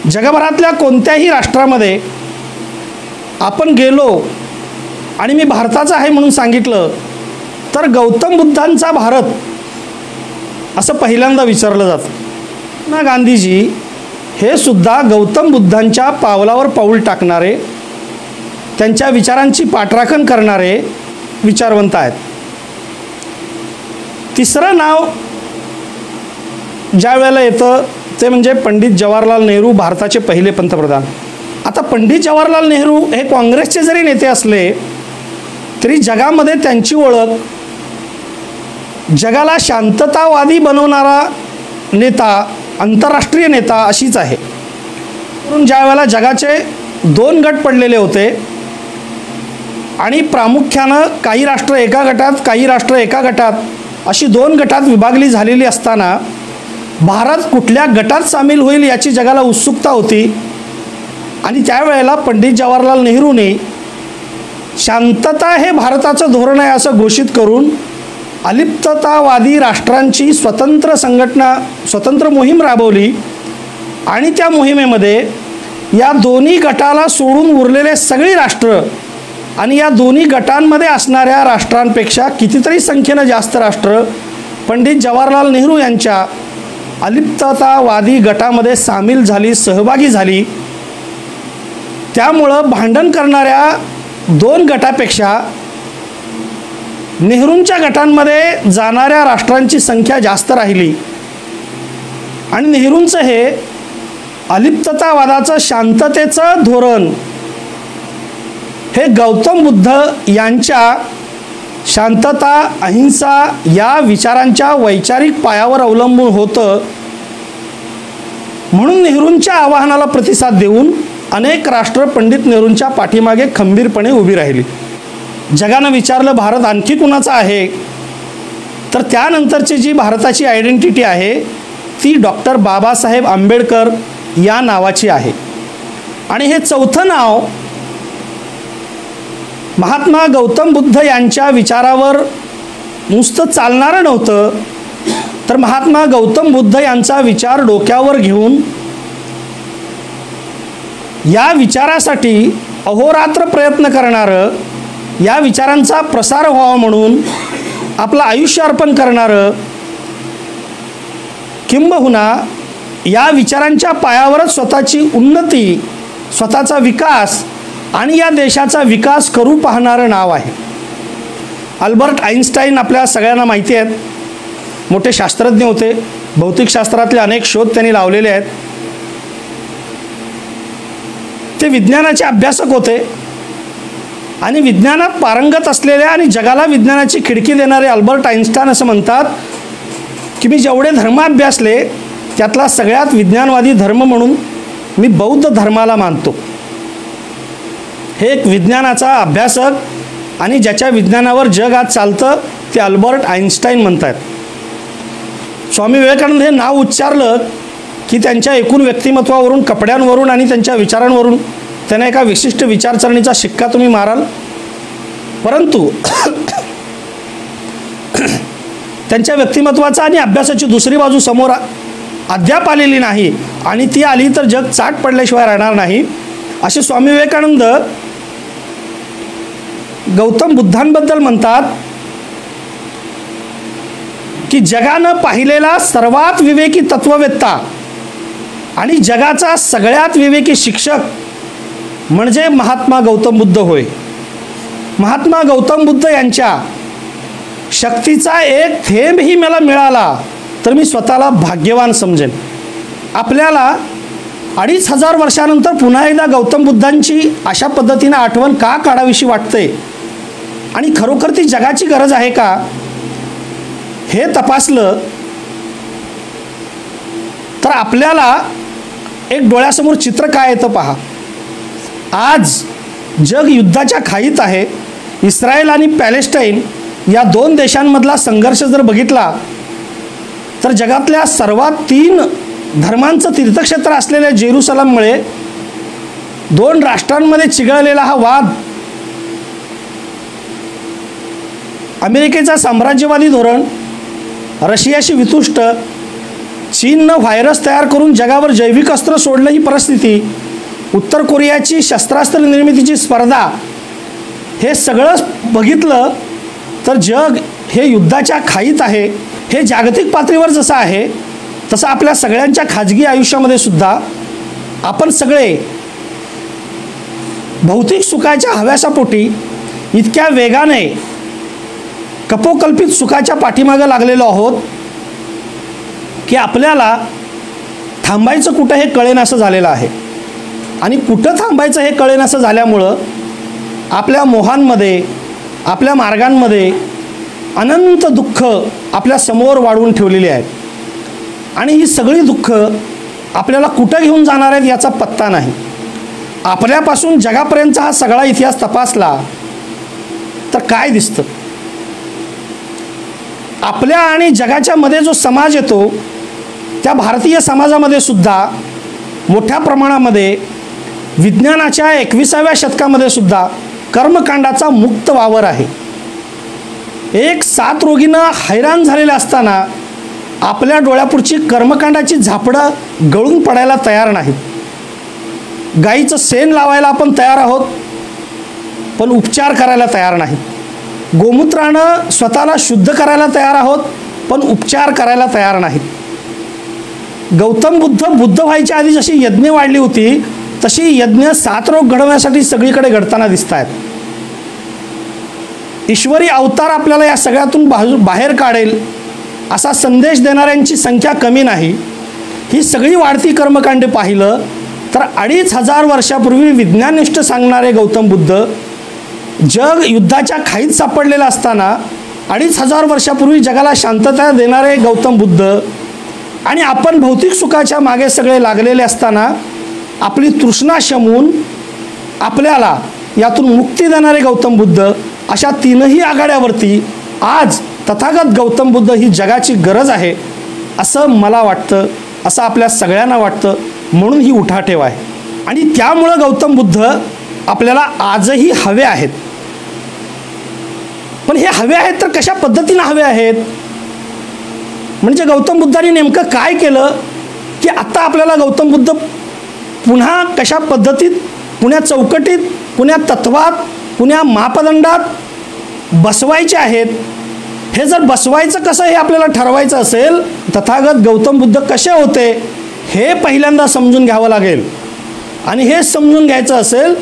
जगभरातल्या कोणत्याही राष्ट्रामध्ये आपण गेलो आणि मी भारताचा आहे म्हणून सांगितलं तर गौतम बुद्धांचा भारत असं पहिल्यांदा विचारलं जातं ना. गांधीजी हे सुद्धा गौतम बुद्धांच्या पावलावर पाऊल टाकणारे, त्यांच्या विचारांची पाठराखण करणारे विचारवंत आहेत. तिसरं नाव ज्या वेळेला येतं ते म्हणजे पंडित जवाहरलाल नेहरू, भारताचे पहिले पंतप्रधान. आता पंडित जवाहरलाल नेहरू हे काँग्रेसचे जरी नेते असले तरी जगामध्ये त्यांची ओळख जगाला शांततावादी बनवणारा नेता, आंतरराष्ट्रीय नेता अशीच आहे. म्हणून ज्या वेळेला जगाचे 2 गट पडलेले होते आणि प्रामुख्यानं काही राष्ट्र एका गटात, काही राष्ट्र एका गटात अशी 2 गटात विभागली झालेली असताना भारत कुठल्या गटात सामील होईल याची जगाला उत्सुकता होती. आणि त्यावेळेला पंडित जवाहरलाल नेहरूंनी शांतता हे भारताचं धोरण आहे असं घोषित करून अलिप्ततावादी राष्ट्रांची स्वतंत्र संघटना, स्वतंत्र मोहीम राबवली. आणि त्या मोहिमेमध्ये या दोन्ही गटाला सोडून उरलेले सगळी राष्ट्र आणि या दोन्ही गटांमध्ये असणाऱ्या राष्ट्रांपेक्षा कितीतरी संख्येनं जास्त राष्ट्र पंडित जवाहरलाल नेहरू यांच्या अलिप्ततावादी गटामध्ये सामील झाली, सहभागी झाली. त्यामुळं भांडण करणाऱ्या 2 गटापेक्षा नेहरूंच्या गटांमध्ये जाणाऱ्या राष्ट्रांची संख्या जास्त राहिली. आणि नेहरूंचं हे अलिप्ततावादाचं, शांततेचं धोरण हे गौतम बुद्ध यांच्या शांतता, अहिंसा या विचारांच्या वैचारिक पायावर अवलंबून होतं. म्हणून नेहरूंच्या आवाहनाला प्रतिसाद देऊन अनेक राष्ट्र पंडित नेहरूंच्या पाठीमागे खंबीरपणे उभी राहिली. जगानं विचारलं भारत आणखी कुणाचा आहे, तर त्यानंतरची जी भारताची आयडेंटिटी आहे ती डॉक्टर बाबासाहेब आंबेडकर या नावाची आहे. आणि हे चौथं नाव महात्मा गौतम बुद्ध यांच्या विचारावर नुसतं चालणारं नव्हतं, तर महात्मा गौतम बुद्ध यांचा विचार डोक्यावर घेऊन या विचारासाठी अहोरात्र प्रयत्न करणारं, या विचारांचा प्रसार व्हावा म्हणून आपलं आयुष्य अर्पण करणारं, किंबहुना या विचारांच्या पायावरच स्वतःची उन्नती, स्वतःचा विकास आणि या देशाचा विकास करू पाहणारं नाव आहे. अल्बर्ट आइन्स्टाईन आपल्या सगळ्यांना माहिती आहेत, मोठे शास्त्रज्ञ होते. भौतिकशास्त्रातले अनेक शोध त्यांनी लावलेले आहेत. ते विज्ञानाचे अभ्यासक होते आणि विज्ञानात पारंगत असलेल्या आणि जगाला विज्ञानाची खिडकी देणारे अल्बर्ट आइन्स्टाईन असं म्हणतात की मी जेवढे धर्म अभ्यासले त्यातला सगळ्यात विज्ञानवादी धर्म म्हणून मी बौद्ध धर्माला मानतो. हे एक विज्ञानाचा अभ्यासक आणि ज्याच्या विज्ञानावर जग आज चालतं ते अल्बर्ट आइन्स्टाईन म्हणतात. स्वामी विवेकानंद हे नाव उच्चारलं की त्यांच्या एकूण व्यक्तिमत्वावरून, कपड्यांवरून आणि त्यांच्या विचारांवरून त्यांना एका विशिष्ट विचारसरणीचा शिक्का तुम्ही माराल. परंतु त्यांच्या व्यक्तिमत्वाचा आणि अभ्यासाची दुसरी बाजू समोर अद्याप आलेली नाही आणि ती आली तर जग चाट पडल्याशिवाय राहणार नाही. असे स्वामी विवेकानंद गौतम बुद्धांबद्दल म्हणतात की जगानं पाहिलेला सर्वात विवेकी तत्ववेत्ता आणि जगाचा सगळ्यात विवेकी शिक्षक म्हणजे महात्मा गौतम बुद्ध होय. महात्मा गौतम बुद्ध यांच्या शक्तीचा एक थेंबही मला मिळाला तर मी स्वतःला भाग्यवान समजेन. आपल्याला 2500 वर्षानंतर पुन्हा एकदा गौतम बुद्धांची अशा पद्धतीने आठवण का काढावीशी वाटते आणि खरोखर ती जगाची गरज आहे का हे तपासलं तर आपल्याला एक डोळ्यासमोर चित्र काय येतं पहा. आज जग युद्धाच्या खाईत आहे. इस्रायल आणि पॅलेस्टाईन या 2 देशांमधला संघर्ष जर बघितला तर जगातल्या सर्वात 3 धर्मांचं तीर्थक्षेत्र असलेल्या जेरुसलममुळे 2 राष्ट्रांमध्ये चिघळलेला हा वाद, अमेरिकेचा साम्राज्यवादी धोरण, रशियाशी वितुष्ट, चीननं व्हायरस तयार करून जगावर जैविक अस्त्र सोडलं ही परिस्थिती, उत्तर कोरियाची शस्त्रास्त्र निर्मितीची स्पर्धा, हे सगळं बघितलं तर जग हे युद्धाच्या खाईत आहे. हे जागतिक पातळीवर जसं आहे तसं आपल्या सगळ्यांच्या खाजगी आयुष्यामध्ये सुद्धा आपण सगळे भौतिक सुखाच्या हव्यासापोटी इतक्या वेगाने कपोकल्पित सुखाच्या पाठीमागे लागलेलो आहोत की आपल्याला थांबायचं कुठं हे कळेनासं झालेलं आहे. आणि कुठं थांबायचं हे कळेनासं झाल्यामुळं आपल्या मोहांमध्ये, आपल्या मार्गांमध्ये अनंत दुःख आपल्या समोर वाढवून ठेवलेली आहेत. आणि ही सगळी दुःख आपल्याला कुठं घेऊन जाणार आहेत याचा पत्ता नाही. आपल्यापासून जगापर्यंतचा हा सगळा इतिहास तपासला तर काय दिसतं? आपल्या आणि जगाच्या मध्ये जो समाज येतो त्या भारतीय समाजामध्ये सुद्धा मोठ्या प्रमाणामध्ये विज्ञानाच्या 21व्या शतकामध्ये सुद्धा कर्मकांडाचा मुक्त वावर आहे. एक 7 रोगींना हैराण झालेले असताना आपल्या डोळ्यापुढची कर्मकांडाची झापडं गळून पडायला तयार नाहीत. गाईचं शेण लावायला आपण तयार आहोत पण उपचार करायला तयार नाहीत. गोमूत्रानं स्वतःला शुद्ध करायला तयार आहोत पण उपचार करायला तयार नाहीत. गौतम बुद्ध व्हायच्या आधी जशी यज्ञ वाढली होती तशी यज्ञ 7 रोग घडवण्यासाठी सगळीकडे घडताना दिसत आहेत. ईश्वरी अवतार आपल्याला या सगळ्यातून बाहेर काढेल असा संदेश देणाऱ्यांची संख्या कमी नाही. ही सगळी वाढती कर्मकांडे पाहिलं तर 2500 वर्षापूर्वी विज्ञाननिष्ठ सांगणारे गौतम बुद्ध, जग युद्धाच्या खाईत सापडलेलं असताना 2500 वर्षापूर्वी जगाला शांतता देणारे गौतम बुद्ध, आणि आपण भौतिक सुखाच्या मागे सगळे लागलेले असताना आपली तृष्णा शमवून आपल्याला यातून मुक्ती देणारे गौतम बुद्ध, अशा तीनही आघाड्यावरती आज तथागत गौतम बुद्ध ही जगाची गरज आहे असं मला वाटतं, असं आपल्या सगळ्यांना वाटतं. म्हणून ही उठाठेव आहे. आणि त्यामुळं गौतम बुद्ध आपल्याला आजही हवे आहेत. पण हे हवे आहेत तर कशा पद्धतीनं हवे आहेत? म्हणजे गौतम बुद्धांनी नेमकं काय केलं की आता आपल्याला गौतम बुद्ध पुन्हा कशा पद्धतीत, पुण्या चौकटीत, पुण्या तत्वात, पुण्या मापदंडात बसवायचे आहेत? हे जर बसवायचं कसं हे आपल्याला ठरवायचं असेल, तथागत गौतम बुद्ध कसे होते हे पहिल्यांदा समजून घ्यावं लागेल. आणि हे समजून घ्यायचं असेल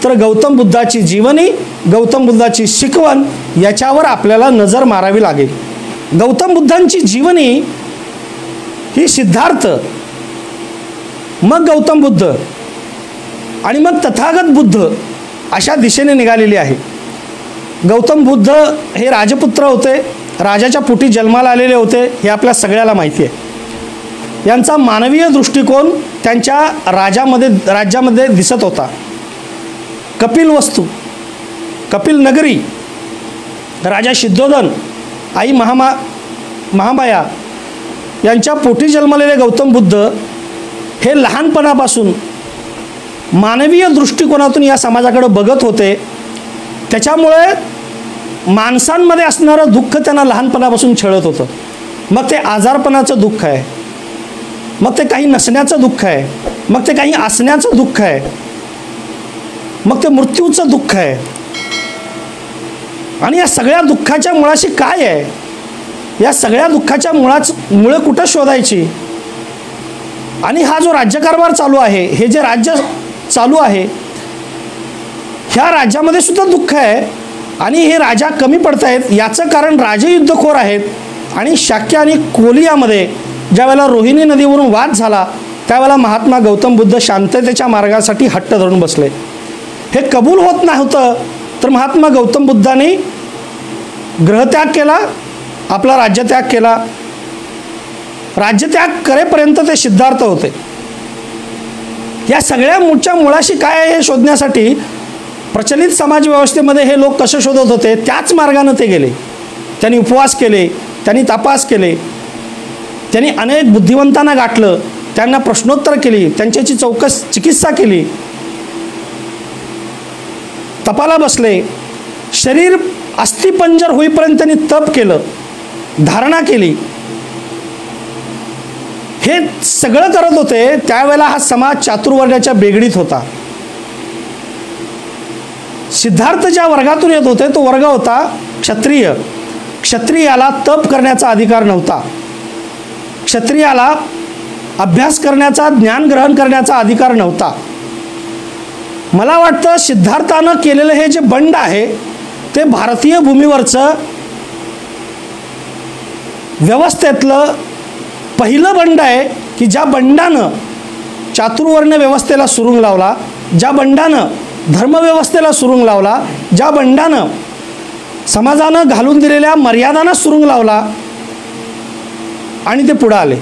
तर गौतम बुद्धाची जीवनी, गौतम बुद्धाची शिकवण याच्यावर आपल्याला नजर मारावी लागेल. गौतम बुद्धांची जीवनी ही सिद्धार्थ, मग गौतम बुद्ध आणि मग तथागत बुद्ध अशा दिशेने निघालेली आहे. गौतम बुद्ध हे राजपुत्र होते, राजाच्या पोटी जन्माला आलेले होते, हे आपल्या सगळ्याला माहिती आहे. यांचा मानवीय दृष्टिकोन त्यांच्या राज्यामध्ये दिसत होता. कपिलवस्तू, कपिल नगरी, राजा सिद्धोधन, आई महामाया यांच्या पोटी जन्मलेले गौतम बुद्ध हे लहानपणापासून मानवीय दृष्टिकोनातून या समाजाकडे बघत होते. त्याच्यामुळे माणसांमध्ये असणारं दुःख त्यांना लहानपणापासून छळत होतं. मग ते आजारपणाचं दुःख आहे, मग ते काही नसण्याचं दुःख आहे, मग ते काही असण्याचं दुःख आहे, मग ते मृत्यूचं दुःख आहे. आणि या सगळ्या दुःखाच्या मुळाशी काय आहे? या सगळ्या दुःखाच्या मुळे कुठं शोधायची? आणि हा जो राज्यकारभार चालू आहे, हे जे राज्य चालू आहे, ह्या राज्यामध्ये सुद्धा दुःख आहे. आणि हे राजा कमी पडत आहेत याचं कारण राजयुद्धखोर आहेत. आणि शाक्य आणि कोलियामध्ये ज्यावेळेला रोहिणी नदीवरून वाद झाला त्यावेळेला महात्मा गौतम बुद्ध शांततेच्या मार्गासाठी हट्ट धरून बसले. हे कबूल होत नव्हतं तर महात्मा गौतम बुद्धांनी ग्रहत्याग केला, आपला राज्यत्याग केला. राज्यत्याग करेपर्यंत ते सिद्धार्थ होते. या सगळ्या मूळच्या मुळाशी काय आहे हे शोधण्यासाठी प्रचलित समाज व्यवस्थेमध्ये हे लोक कसे शोधत होते त्याच मार्गाने ते गेले. त्यांनी उपवास केले, त्यांनी तपास केले, त्यांनी अनेक बुद्धिवंतांना गाठलं, त्यांना प्रश्नोत्तर केली, त्यांच्याची चिकित्सा केली, तपाला बसले. शरीर अस्थिपंजर होईपर्यंत त्यांनी तप केलं, धारणा केली. हे सगळं करत होते त्यावेळेला हा समाज चातुर्वर्ण्याच्या बेगडीत होता. सिद्धार्थ ज्या वर्गातून येत होते तो वर्ग होता क्षत्रिय. क्षत्रियाला तप करण्याचा अधिकार नव्हता. क्षत्रियाला अभ्यास करण्याचा, ज्ञान ग्रहण करण्याचा अधिकार नव्हता. मला वाटतं सिद्धार्थानं केलेलं हे जे बंड आहे ते भारतीय भूमीवरचं व्यवस्थेतलं पहिलं बंड आहे की ज्या बंडानं चातुर्वर्ण व्यवस्थेला सुरुंग लावला, ज्या बंडानं धर्मव्यवस्थेला सुरुंग लावला, ज्या बंडानं समाजानं घालून दिलेल्या मर्यादांना सुरुंग लावला आणि ते पुढे आले.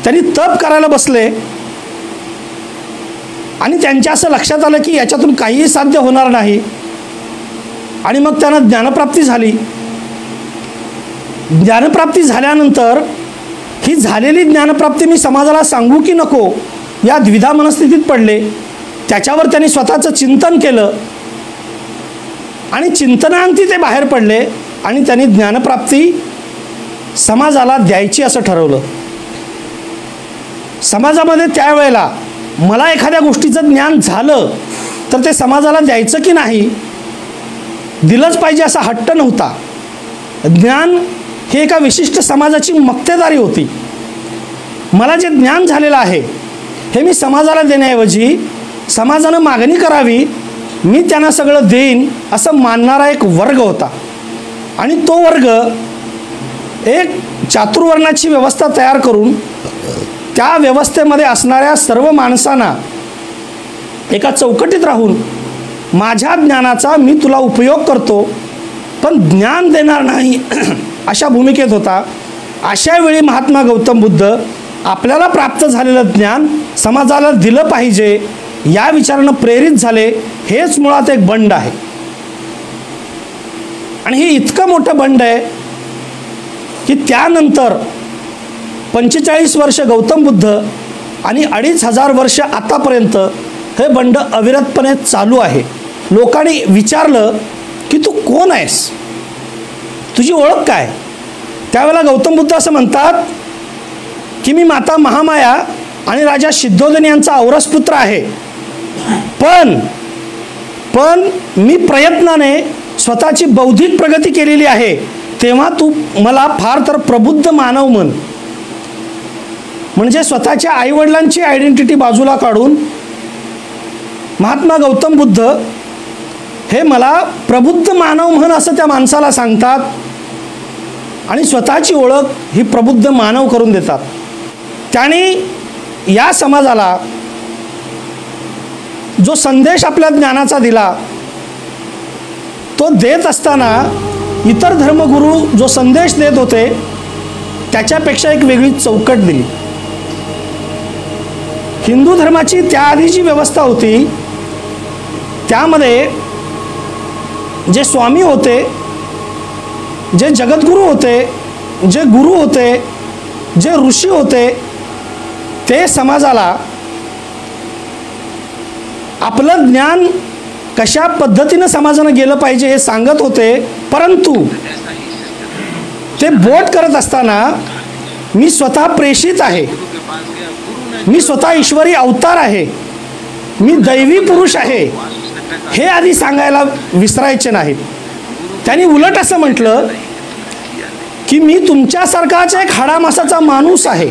त्यांनी तप करायला बसले आणि त्यांच्या असं लक्षात आलं की याच्यातून काहीही साध्य होणार नाही आणि मग त्यांना ज्ञानप्राप्ती झाली. ज्ञानप्राप्ती झाल्यानंतर ही झालेली ज्ञानप्राप्ती मी समाजाला सांगू की नको या द्विधा मनस्थितीत पडले. त्याच्यावर त्यांनी स्वतःचं चिंतन केलं आणि चिंतनांती ते बाहेर पडले आणि त्यांनी ज्ञानप्राप्ती समाजाला द्यायची असं ठरवलं. समाजामध्ये त्यावेळेला मला एखाद्या गोष्टीचं ज्ञान झालं तर ते समाजाला द्यायचं की नाही, दिलंच पाहिजे असा हट्ट नव्हता. ज्ञान हे एका विशिष्ट समाजाची मक्तेदारी होती. मला जे ज्ञान झालेलं आहे हे मी समाजाला देण्याऐवजी समाजानं मागणी करावी, मी त्यांना सगळं देईन असं मानणारा एक वर्ग होता. आणि तो वर्ग एक चातुर्वर्णाची व्यवस्था तयार करून त्या व्यवस्थेमध्ये असणाऱ्या सर्व माणसांना एका चौकटीत राहून माझ्या ज्ञानाचा मी तुला उपयोग करतो पण ज्ञान देणार नाही अशा भूमिकेत होता. अशा वेळी महात्मा गौतम बुद्ध आपल्याला प्राप्त झालेलं ज्ञान समाजाला दिलं पाहिजे या विचारानं प्रेरित झाले. हेच मुळात एक बंड आहे आणि हे इतकं मोठं बंड आहे की त्यानंतर 45 वर्ष गौतम बुद्ध आणि 2500 वर्ष आतापर्यंत हे बंड अविरतपणे चालू आहे. लोकांनी विचारलं की तू कोण आहेस, तुझी ओळख काय. त्यावेळेला गौतम बुद्ध असं म्हणतात की मी माता महामाया आणि राजा सिद्धोधन यांचा औरस पुत्र आहे, पण मी प्रयत्नाने स्वतःची बौद्धिक प्रगती केलेली आहे, तेव्हा तू मला फार तर प्रबुद्ध मानव म्हण. म्हणजे स्वतःच्या आईवडिलांची आयडेंटिटी बाजूला काढून महात्मा गौतम बुद्ध हे मला प्रबुद्ध मानव म्हण असं त्या माणसाला सांगतात आणि स्वतःची ओळख ही प्रबुद्ध मानव करून देतात. त्यांनी या समाजाला जो संदेश आपल्या ज्ञानाचा दिला तो देत असताना इतर धर्मगुरू जो संदेश देत होते त्याच्यापेक्षा एक वेगळी चौकट दिली. हिंदू धर्माची त्याआधी जी व्यवस्था होती त्यामध्ये जे स्वामी होते, जे जगद्गुरू होते, जे गुरु होते, जे ऋषी होते ते समाजाला आपलं ज्ञान कशा पद्धतीनं समाजानं गेलं पाहिजे हे सांगत होते. परंतु ते बोट करत असताना मी स्वतः प्रेषित आहे, मी स्वतः ईश्वरी अवतार आहे, मी दैवी पुरुष आहे हे आधी सांगायला विसरायचे नाहीत. त्यांनी उलट असं म्हटलं की मी तुमच्यासारखाच एक हाडामासाचा माणूस आहे,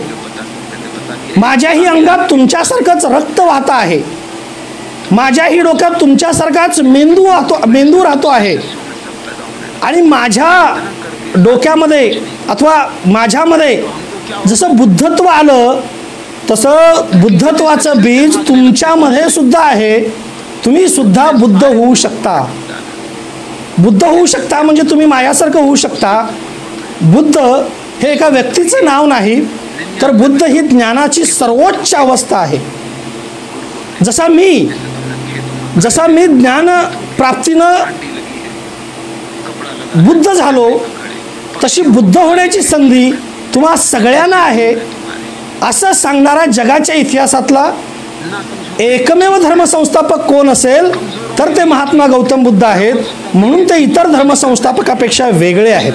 माझ्याही अंगात तुमच्यासारखंच रक्त वाहत आहे, माझ्याही डोक्यात तुमच्यासारखाच मेंदू राहतो आहे आणि माझ्या डोक्यामध्ये अथवा माझ्यामध्ये जसं बुद्धत्व आलं तसं बुद्धत्वाचं बीज तुमच्यामध्ये सुद्धा आहे. तुम्ही सुद्धा बुद्ध होऊ शकता. बुद्ध होऊ शकता म्हणजे तुम्ही माझ्यासारखं होऊ शकता. बुद्ध हे एका व्यक्तीचं नाव नाही तर बुद्ध ही ज्ञानाची सर्वोच्च अवस्था आहे. जसा मी ज्ञान प्राप्तीनं बुद्ध झालो तशी बुद्ध होण्याची संधी तुम्हा सगळ्यांना आहे असं सांगणारा जगाच्या इतिहासातला एकमेव धर्मसंस्थापक कोण असेल तर ते महात्मा गौतम बुद्ध आहेत. म्हणून ते इतर धर्मसंस्थापकापेक्षा वेगळे आहेत.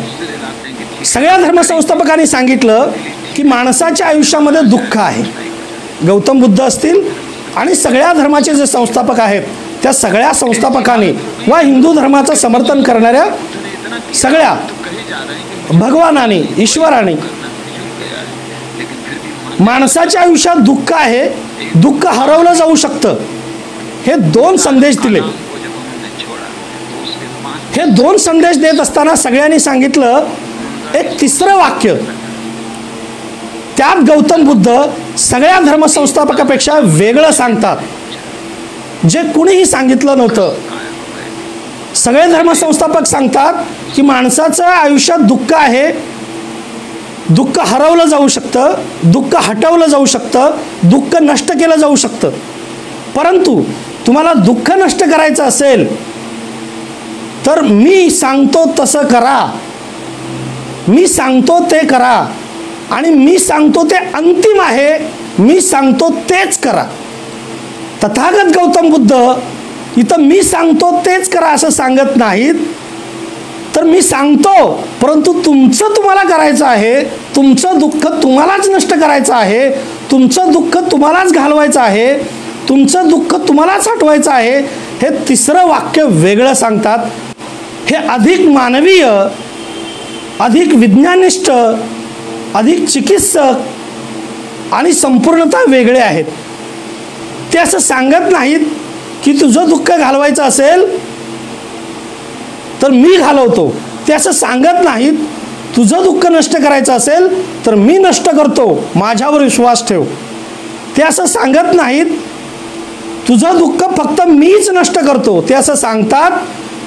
सगळ्या धर्मसंस्थापकांनी सांगितलं की माणसाच्या आयुष्यामध्ये दुःख आहे. गौतम बुद्ध असतील आणि सगळ्या धर्माचे जे संस्थापक आहेत त्या सगळ्या संस्थापकांनी वा हिंदू धर्माचं समर्थन करणाऱ्या सगळ्या भगवानाने, ईश्वराने माणसाच्या आयुष्यात दुःख आहे, दुःख हरवलं जाऊ शकतं, हे दोन संदेश दिले. हे दोन संदेश देत असताना सगळ्यांनी सांगितलं एक तिसरं वाक्य. त्यात गौतम बुद्ध सगळ्या धर्मसंस्थापकापेक्षा वेगळं सांगतात, जे कुणीही सांगितलं नव्हतं. सगळे धर्मसंस्थापक सांगतात की माणसाचं आयुष्यात दुःख आहे, दुःख हरवलं जाऊ शकतं, दुःख हटवलं जाऊ शकतं, दुःख नष्ट केलं जाऊ शकतं. परंतु तुम्हाला दुःख नष्ट करायचं असेल तर मी सांगतो तसं करा, मी सांगतो ते करा, आणि मी सांगतो ते अंतिम आहे, मी सांगतो तेच करा. तथागत गौतम बुद्ध इथं मी सांगतो तेच करा असं सांगत नाहीत, तर मी सांगतो परंतु तुमचं तुम्हाला करायचं आहे, तुमचं दुःख तुम्हालाच नष्ट करायचं आहे, तुमचं दुःख तुम्हालाच घालवायचं आहे, तुमचं दुःख तुम्हालाच हटवायचं आहे. हे तिसरं वाक्य वेगळं सांगतात. हे अधिक मानवीय, अधिक विज्ञानिष्ठ, अधिक चिकित्सक आणि संपूर्णतः वेगळे आहेत. ते असं सांगत नाहीत की तुझं दुःख घालवायचं असेल तर मी घालवतो. ते असं सांगत नाहीत तुझं दुःख नष्ट करायचं असेल तर मी नष्ट करतो, माझ्यावर विश्वास ठेव. ते असं सांगत नाहीत तुझं दुःख फक्त मीच नष्ट करतो. ते असं सांगतात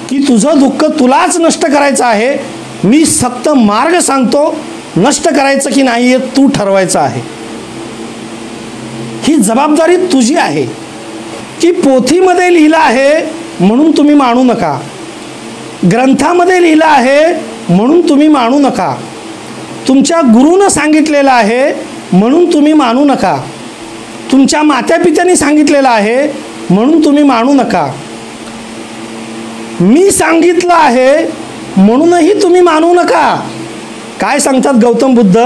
की तुझं दुःख तुलाच नष्ट करायचं आहे, मी फक्त मार्ग सांगतो, नष्ट करायचं की नाही हे तू ठरवायचं आहे. ही जबाबदारी तुझी आहे. की पोथीमध्ये लिहिलं आहे म्हणून तुम्ही मानू नका, ग्रंथामध्ये लिहिलं आहे म्हणून तुम्ही मानू नका, तुमच्या गुरुनं सांगितलेलं आहे म्हणून तुम्ही मानू नका, तुमच्या मातापित्यांनी सांगितलेलं आहे म्हणून तुम्ही मानू नका, मी सांगितलं आहे म्हणूनही तुम्ही मानू नका. काय सांगतात गौतम बुद्ध?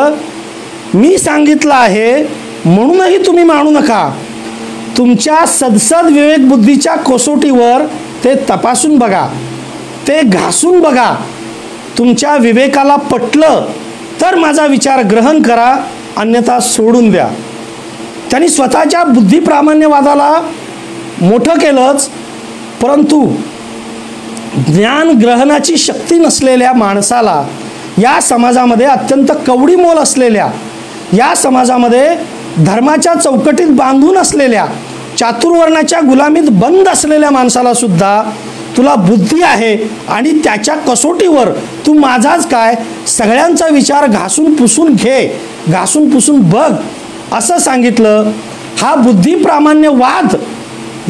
मी सांगितलं आहे म्हणूनही तुम्ही मानू नका. तुमच्या सदसद विवेक बुद्धीच्या कसोटीवर ते तपासून बघा, ते घासून बघा. तुमच्या विवेकाला पटलं तर माझा विचार ग्रहण करा, अन्यथा सोडून द्या. त्यांनी स्वतःच्या बुद्धिप्रामाण्यवादाला मोठं केलंच, परंतु ज्ञान ग्रहणाची शक्ती नसलेल्या माणसाला, या समाजामध्ये अत्यंत कवडी मोल असलेल्या, या समाजामध्ये धर्माच्या चौकटीत बांधून असलेल्या, चातुर्वर्णाच्या गुलामीत बंद असलेल्या माणसाला सुद्धा तुला बुद्धी आहे आणि त्याच्या कसोटीवर तू माझाच काय, सगळ्यांचा विचार घासून पुसून घे, घासून पुसून बघ असं सांगितलं. हा बुद्धिप्रामाण्यवाद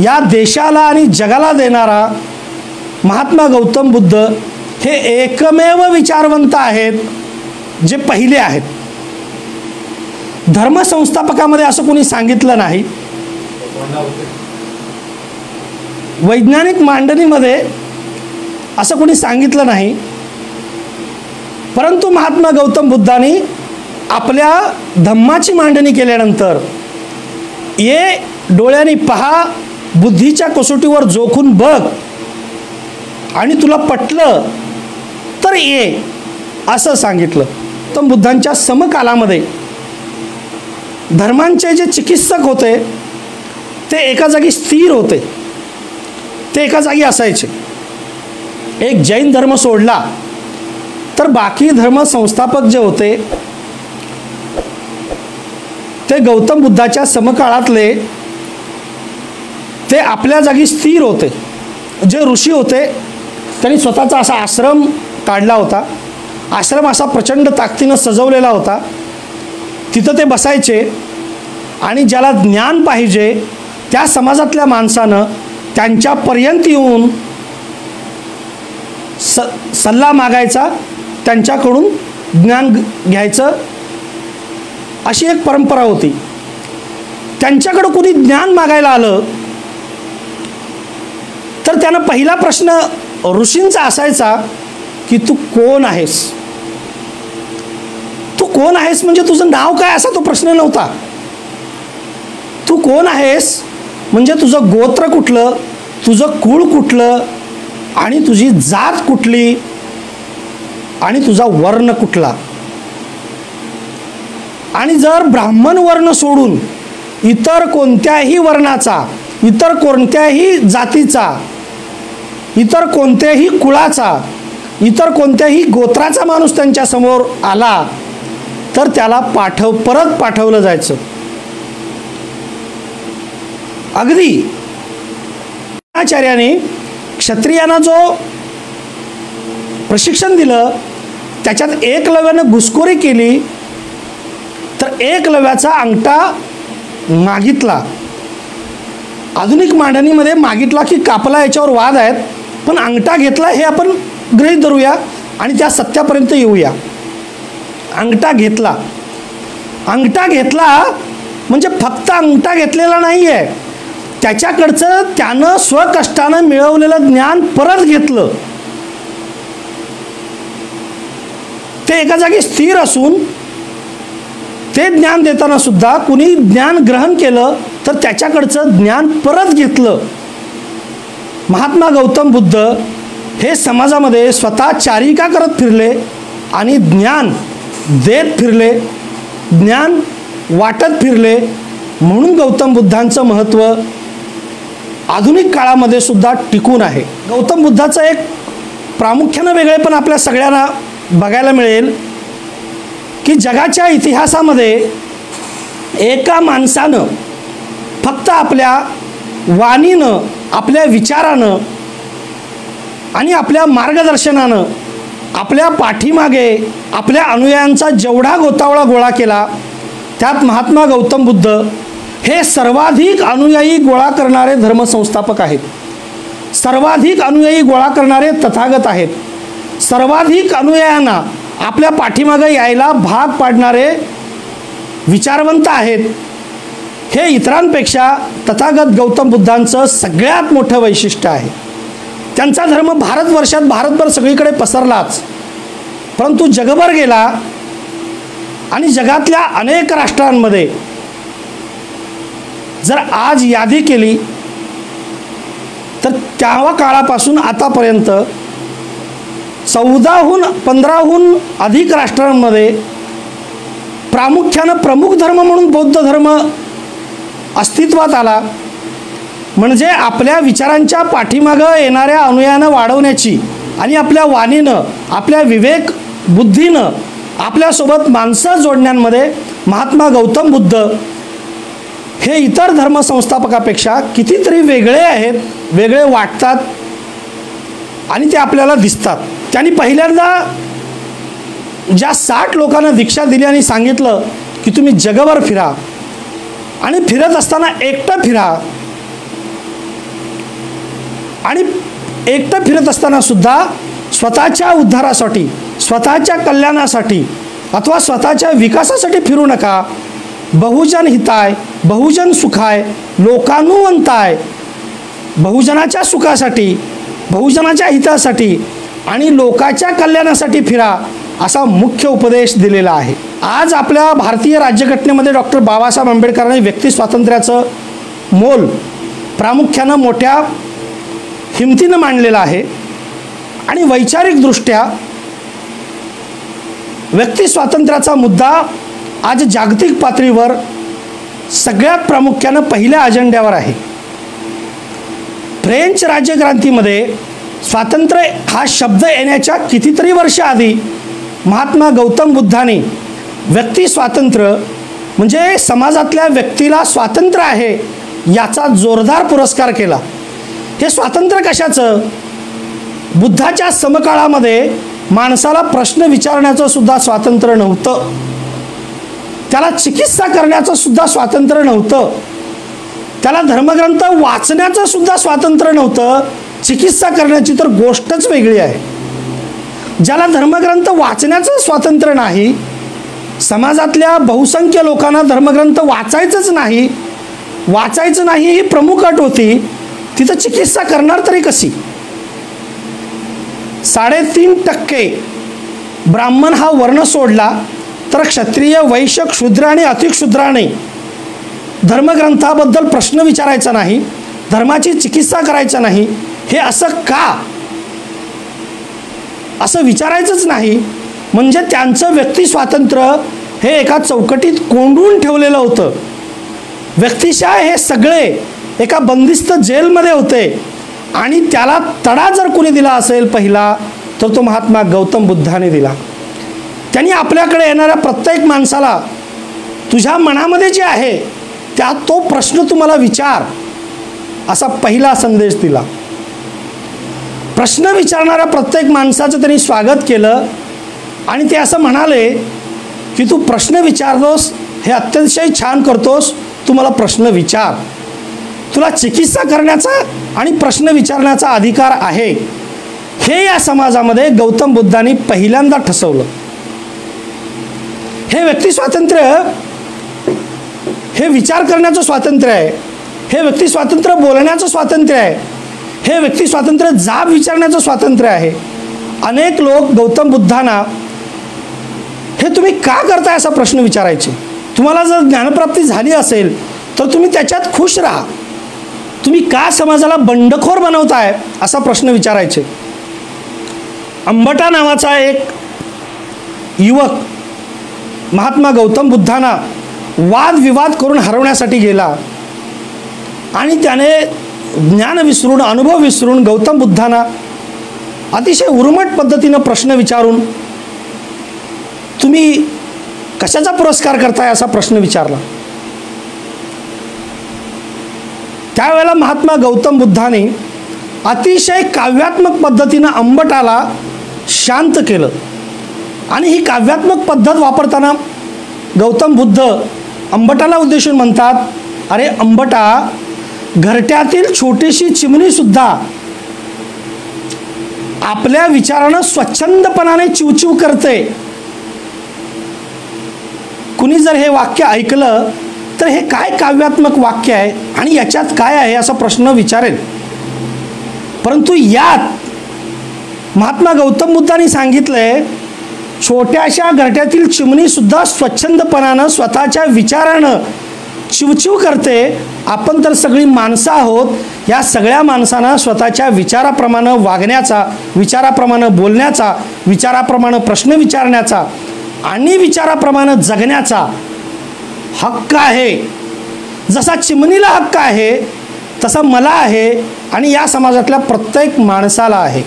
या देशाला आणि जगाला देणारा महात्मा गौतम बुद्ध हे एकमेव विचारवंत आहेत जे पहिले आहेत. धर्मसंस्थापकामध्ये असं कोणी सांगितलं नाही, वैज्ञानिक मांडणीमध्ये असं कोणी सांगितलं नाही, परंतु महात्मा गौतम बुद्धांनी आपल्या धम्माची मांडणी केल्यानंतर ये डोळ्यांनी पहा, बुद्धीच्या कसोटीवर जोखून बघ आणि तुला पटलं तर ये असं सांगितलं. तर बुद्धांच्या समकालामध्ये धर्मांचे जे चिकित्सक होते ते एका जागी स्थिर होते, ते एका जागी असायचे. एक जैन धर्म सोडला तर बाकी धर्म संस्थापक जे होते ते गौतम बुद्धाच्या समकाळातले ते आपल्या जागी स्थिर होते. जे ऋषी होते त्यांनी स्वतःचा असा आश्रम काढला होता. आश्रम असा प्रचंड ताकदीनं सजवलेला होता. तिथं ते बसायचे आणि ज्याला ज्ञान पाहिजे त्या समाजातल्या माणसानं त्यांच्यापर्यंत येऊन सल्ला मागायचा, त्यांच्याकडून ज्ञान घ्यायचं, अशी एक परंपरा होती. त्यांच्याकडं कोणी ज्ञान मागायला आलं तर त्यानं पहिला प्रश्न ऋषींचा असायचा की तू कोण आहेस, तू कोण आहेस म्हणजे तुझं नाव काय असा तो प्रश्न नव्हता. तू कोण आहेस म्हणजे तुझं गोत्र कुठलं, तुझं कुळ कुठलं, आणि तुझी जात कुठली, आणि तुझा वर्ण कुठला. आणि जर ब्राह्मण वर्ण सोडून इतर कोणत्याही वर्णाचा, इतर कोणत्याही जातीचा, इतर कोणत्याही कुळाचा, इतर कोणत्याही गोत्राचा माणूस त्यांच्यासमोर आला तर त्याला परत पाठवलं जायचं. अगदी आचार्याने क्षत्रियांना जो प्रशिक्षण दिलं त्याच्यात एकलव्यानं घुसखोरी केली तर एकलव्याचा अंगठा मागितला. आधुनिक मांडणीमध्ये मागितला की कापला याच्यावर वाद आहेत, पण अंगठा घेतला हे आपण गृहीत धरूया आणि त्या सत्यापर्यंत येऊया. अंगठा घेतला, अंगठा घेतला म्हणजे फक्त अंगठा घेतलेला नाही आहे, त्याच्याकडचं त्यानं स्वकष्टानं मिळवलेलं ज्ञान परत घेतलं. ते एका जागी स्थिर असून ते ज्ञान देताना सुद्धा कुणी ज्ञान ग्रहण केलं तर त्याच्याकडचं ज्ञान परत घेतलं. महात्मा गौतम बुद्ध हे समाजामध्ये स्वतः चारिका करत फिरले आणि ज्ञान देत फिरले, ज्ञान वाटत फिरले. म्हणून गौतम बुद्धांचं महत्त्व आधुनिक काळामध्ये सुद्धा टिकून आहे. गौतम बुद्धाचं एक प्रामुख्यानं वेगळेपण आपल्या सगळ्यांना बघायला मिळेल की जगाच्या इतिहासामध्ये एका माणसानं फक्त आपल्या वाणीनं, आपल्या विचारानं आणि आपल्या मार्गदर्शनानं आपल्या पाठीमागे आपल्या अनुयायांचा जेवढा गोतावळा गोळा केला त्यात महात्मा गौतम बुद्ध हे सर्वाधिक अनुयायी गोळा करणारे धर्मसंस्थापक आहेत, सर्वाधिक अनुयायी गोळा करणारे तथागत आहेत, सर्वाधिक अनुयायांना आपल्या पाठीमागे यायला भाग पाडणारे विचारवंत आहेत. हे इतरांपेक्षा तथागत गौतम बुद्धांचं सगळ्यात मोठं वैशिष्ट्य आहे. त्यांचा धर्म भारतभर सगळीकडे पसरलाच, परंतु जगभर गेला आणि जगातल्या अनेक राष्ट्रांमध्ये जर आज यादी केली तर त्या काळापासून आतापर्यंत 15हून अधिक राष्ट्रांमध्ये प्रामुख्यानं प्रमुख धर्म म्हणून बौद्ध धर्म अस्तित्वात आला. म्हणजे आपल्या विचारांच्या पाठीमागं येणाऱ्या अनुयायांना वाढवण्याची आणि आपल्या वाणीनं, आपल्या विवेक बुद्धीनं आपल्यासोबत माणसं जोडण्यामध्ये महात्मा गौतम बुद्ध हे इतर धर्मसंस्थापकापेक्षा कितीतरी वेगळे आहेत, वेगळे वाटतात आणि ते आपल्याला दिसतात. त्यांनी पहिल्यांदा ज्या 60 लोकांना दीक्षा दिली आणि सांगितलं की तुम्ही जगभर फिरा आणि फिरत असताना एकटं फिरा, आणि एकटं फिरत असताना सुद्धा स्वतःच्या उद्धारासाठी, स्वतःच्या कल्याणासाठी अथवा स्वतःच्या विकासासाठी फिरू नका. बहुजन हिताय, बहुजन सुखाय, लोकानुवंताय, बहुजनाच्या सुखासाठी, बहुजनाच्या हितासाठी आणि लोकाच्या कल्याणासाठी फिरा असा मुख्य उपदेश दिलेला आहे. आज आपल्या भारतीय राज्यघटनेमध्ये डॉक्टर बाबासाहेब आंबेडकरांनी व्यक्ती स्वातंत्र्याचं मोल प्रामुख्यानं मोठ्या हिमतीनं मांडलेलं आहे आणि वैचारिकदृष्ट्या व्यक्ती स्वातंत्र्याचा मुद्दा आज जागतिक पातळीवर सगळ्यात प्रामुख्यानं पहिल्या अजेंड्यावर आहे. फ्रेंच राज्यक्रांतीमध्ये स्वातंत्र्य हा शब्द येण्याच्या कितीतरी वर्ष आधी महात्मा गौतम बुद्धांनी व्यक्ती स्वातंत्र्य म्हणजे समाजातल्या व्यक्तीला स्वातंत्र्य आहे याचा जोरदार पुरस्कार केला. हे स्वातंत्र्य कशाचं? बुद्धाच्या समकाळामध्ये माणसाला प्रश्न विचारण्याचं सुद्धा स्वातंत्र्य नव्हतं, त्याला चिकित्सा करण्याचं सुद्धा स्वातंत्र्य नव्हतं, त्याला धर्मग्रंथ वाचण्याचं सुद्धा स्वातंत्र्य नव्हतं. चिकित्सा करण्याची तर गोष्टच वेगळी आहे. ज्याला धर्मग्रंथ वाचण्याचं स्वातंत्र्य नाही, समाजातल्या बहुसंख्य लोकांना धर्मग्रंथ वाचायचं नाही ही प्रमुख अट होती, तिथं चिकित्सा करणार तरी कशी? 3.5% ब्राह्मण हा वर्ण सोडला तर क्षत्रिय, वैश्य, क्षुद्र आणि अतिक्षुद्राने धर्मग्रंथाबद्दल प्रश्न विचारायचा नाही, धर्माची चिकित्सा करायचं नाही. हे असं का? असं विचारायचंच नाही. म्हणजे त्यांचं व्यक्ती स्वातंत्र्य हे एका चौकटीत कोंडून ठेवलेलं होतं. व्यक्तिशः हे सगळे एका बंदिस्त जेलमध्ये होते आणि त्याला तडा जर कोणी दिला असेल पहिला, तर तो महात्मा गौतम बुद्धाने दिला. त्यांनी आपल्याकडे येणाऱ्या प्रत्येक माणसाला तुझ्या मनामध्ये जे आहे त्यात तो प्रश्न तुम्हाला विचार असा पहिला संदेश दिला. प्रश्न विचारणाऱ्या प्रत्येक माणसाचं त्यांनी स्वागत केलं आणि ते असं म्हणाले की तू प्रश्न विचारतोस हे अतिशय छान करतोस, तू मला प्रश्न विचार. तुला चिकित्सा करण्याचा आणि प्रश्न विचारण्याचा अधिकार आहे. हे या समाजामध्ये गौतम बुद्धांनी पहिल्यांदा ठसवलं. हे व्यक्ती स्वातंत्र्य, हे विचार करण्याचं स्वातंत्र्य आहे. हे व्यक्ती स्वातंत्र्य बोलण्याचं स्वातंत्र्य आहे. हे व्यक्ती स्वातंत्र्य जाब विचारण्याचं स्वातंत्र्य आहे. अनेक लोक गौतम बुद्धांना हे तुम्ही का करताय असा प्रश्न विचारायचे. तुम्हाला जर ज्ञानप्राप्ती झाली असेल तर तुम्ही त्याच्यात खुश राहा. तुम्ही का समाजाला बंडखोर बनवताय असा प्रश्न विचारायचे. अंबटा नावाचा एक युवक महात्मा गौतम बुद्धांना वादविवाद करून हरवण्यासाठी गेला आणि त्याने ज्ञान विसरून, अनुभव विसरून गौतम बुद्धांना अतिशय उर्मट पद्धतीनं प्रश्न विचारून तुम्ही कशाचा पुरस्कार करताय असा प्रश्न विचारला. त्यावेळेला महात्मा गौतम बुद्धाने अतिशय काव्यात्मक पद्धतीनं अंबटाला शांत केलं आणि ही काव्यात्मक पद्धत वापरताना गौतम बुद्ध अंबटाला उद्देशून म्हणतात, अरे अंबटा, घरट्यातील छोटीशी चिमणीसुद्धा आपल्या विचारानं स्वच्छंदपणाने चिवचिव करते. कुणी जर हे वाक्य ऐकलं तर हे काय काव्यात्मक वाक्य आहे आणि याच्यात काय आहे असा प्रश्न विचारेल. परंतु यात महात्मा गौतम बुद्धांनी सांगितलंय, छोट्याशा घरट्यातील चिमणीसुद्धा स्वच्छंदपणानं स्वतःच्या विचारानं चिवचिव करते. आपण तर सगळी माणसं आहोत. या सगळ्या माणसांना स्वतःच्या विचाराप्रमाणे वागण्याचा, विचाराप्रमाणे बोलण्याचा, विचाराप्रमाणे प्रश्न विचारण्याचा आणि विचाराप्रमाणे जगण्याचा हक्क आहे. जसा चिमणीला हक्क आहे तसा मला आहे आणि या समाजातल्या प्रत्येक माणसाला आहे.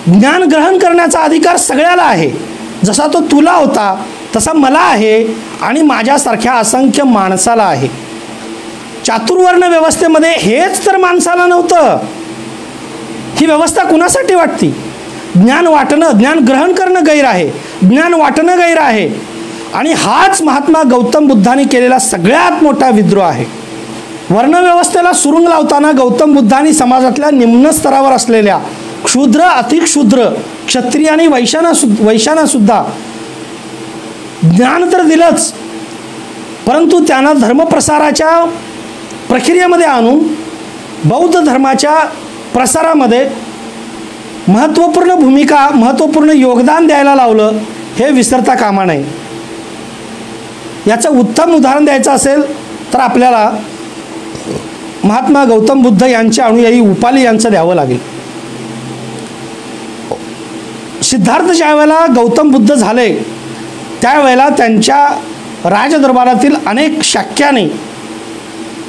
ज्ञान ग्रहण करण्याचा अधिकार सगळ्याला आहे. जसा तो तुला होता तसा मला आहे आणि माझ्यासारख्या असंख्य माणसाला आहे. चातुर्वर्ण व्यवस्थेमध्ये हेच तर माणसाला नव्हतं. ही व्यवस्था कुणासाठी वाटती? ज्ञान वाटणं, ज्ञान ग्रहण करणं गैर आहे, ज्ञान वाटणं गैर आहे. आणि हाच महात्मा गौतम बुद्धांनी केलेला सगळ्यात मोठा विद्रोह आहे. वर्णव्यवस्थेला सुरुंग लावताना गौतम बुद्धांनी समाजातल्या निम्न स्तरावर असलेल्या क्षुद्र, अतिक्षुद्र, क्षत्रिय आणि वैश्यांना सुद्धा ज्ञान तर दिलंच, परंतु त्यांना धर्मप्रसाराच्या प्रक्रियेमध्ये आणून बौद्ध धर्माच्या प्रसारामध्ये महत्त्वपूर्ण भूमिका, महत्त्वपूर्ण योगदान द्यायला लावलं. हे विसरता कामा नये. याचं उत्तम उदाहरण द्यायचं असेल तर आपल्याला महात्मा गौतम बुद्ध यांचे अनुयायी उपाली यांचं द्यावं लागेल. सिद्धार्थ ज्या वेळेला गौतम बुद्ध झाले त्यावेळेला त्यांच्या राजदरबारातील अनेक शाक्याने,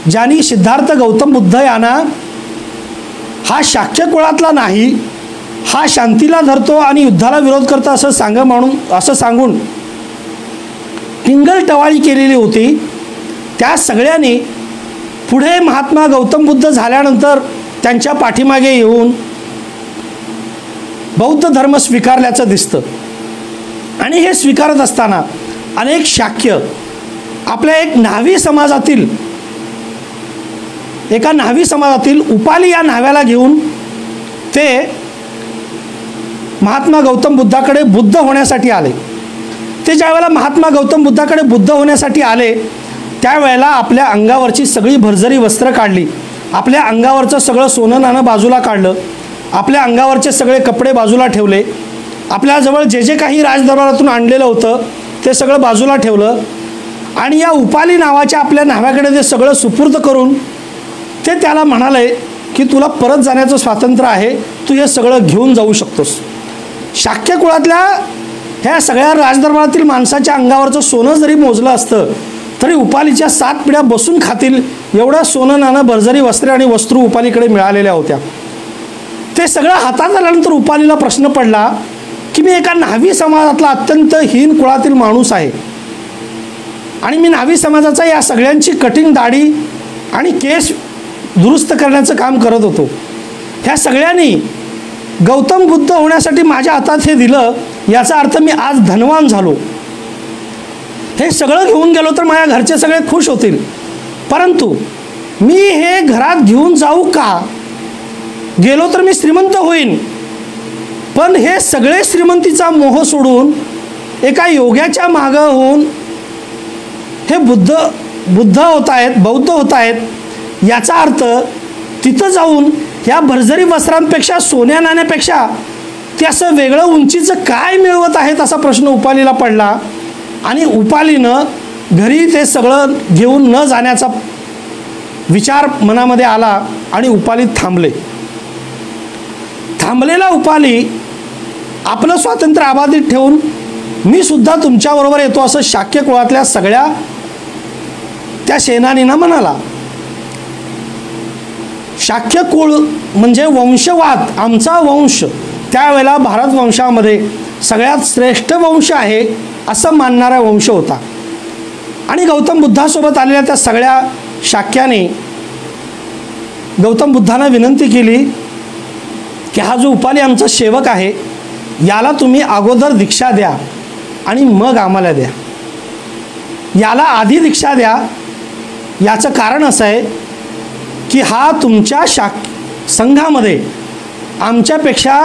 ज्यांनी सिद्धार्थ गौतम बुद्ध यांना हा शाक्य कुळातला नाही, हा शांतीला धरतो आणि युद्धाला विरोध करतो असं सांगून टिंगलटवाळी केलेली होती, त्या सगळ्यांनी पुढे महात्मा गौतम बुद्ध झाल्यानंतर त्यांच्या पाठीमागे येऊन बौद्ध धर्म स्वीकारल्याचं दिसतं. आणि हे स्वीकारत असताना अनेक शाक्य आपल्या एका न्हावी समाजातील उपाली या न्हाव्याला घेऊन ते महात्मा गौतम बुद्धाकडे बुद्ध होण्यासाठी आले. ते ज्यावेळेला महात्मा गौतम बुद्धाकडे बुद्ध होण्यासाठी आले त्यावेळेला आपल्या अंगावरची सगळी भरजरी वस्त्र काढली, आपल्या अंगावरचं सगळं सोनं नाणं बाजूला काढलं, आपल्या अंगावरचे सगळे कपडे बाजूला ठेवले आपल्याजवळ जे जे काही राजदरबारातून आणलेलं होतं ते सगळं बाजूला ठेवलं आणि या उपाली नावाच्या आपल्या न्हाव्याकडे ते सगळं सुपूर्द करून ते त्याला म्हणाले की तुला परत जाण्याचं स्वातंत्र्य आहे, तू हे सगळं घेऊन जाऊ शकतोस. शाक्य कुळातल्या ह्या सगळ्या राजदरबारातील माणसाच्या अंगावरचं सोनं जरी मोजलं असतं तरी उपालीच्या 7 पिढ्या बसून खातील एवढं सोनं नाणं, भरजरी वस्त्रे आणि वस्त्रू उपालीकडे मिळालेल्या होत्या. ते सगळं हातात आल्यानंतर उपालीला प्रश्न पडला की मी एका न्हावी समाजातला अत्यंत हीन कुळातील माणूस आहे आणि मी न्हावी समाजाचा या सगळ्यांची कटिंग दाढी आणि केस दुरुस्त करण्याचं काम करत होतो. ह्या सगळ्यांनी गौतम बुद्ध होण्यासाठी माझ्या हातात हे दिलं, याचा अर्थ मी आज धनवान झालो. हे सगळं घेऊन गेलो तर माझ्या घरचे सगळे खुश होतील, परंतु मी हे घरात घेऊन जाऊ का? गेलो तर मी श्रीमंत होईन, पण हे सगळे श्रीमंतीचा मोह सोडून एका योग्याच्या मागं होऊन हे बुद्ध होत आहेत, बौद्ध होत आहेत, याचा अर्थ तिथं जाऊन ह्या भरजरी वस्त्रांपेक्षा, सोन्या नाण्यापेक्षा ते असं वेगळं उंचीचं काय मिळवत आहेत असा प्रश्न उपालीला पडला. आणि उपालीनं घरी ते सगळं घेऊन न जाण्याचा विचार मनामध्ये आला आणि उपाली थांबले. थांबलेला उपाली आपलं स्वातंत्र्य अबाधित ठेवून मी सुद्धा तुमच्याबरोबर येतो असं शाक्य कुळातल्या सगळ्या त्या सेनानींना म्हणाला. शाक्य कुळ म्हणजे वंशवाद, आमचा वंश त्यावेळेला भारत वंशामध्ये सगळ्यात श्रेष्ठ वंश आहे असं मानणारा वंश होता. आणि गौतम बुद्धासोबत आलेल्या त्या सगळ्या शाक्याने गौतम बुद्धांना विनंती केली की हा जो उपाली आमचा सेवक आहे याला तुम्ही अगोदर दीक्षा द्या आणि मग आम्हाला द्या. याला आधी दीक्षा द्या. याचं कारण असं आहे की हा तुमच्या संघामध्ये आमच्यापेक्षा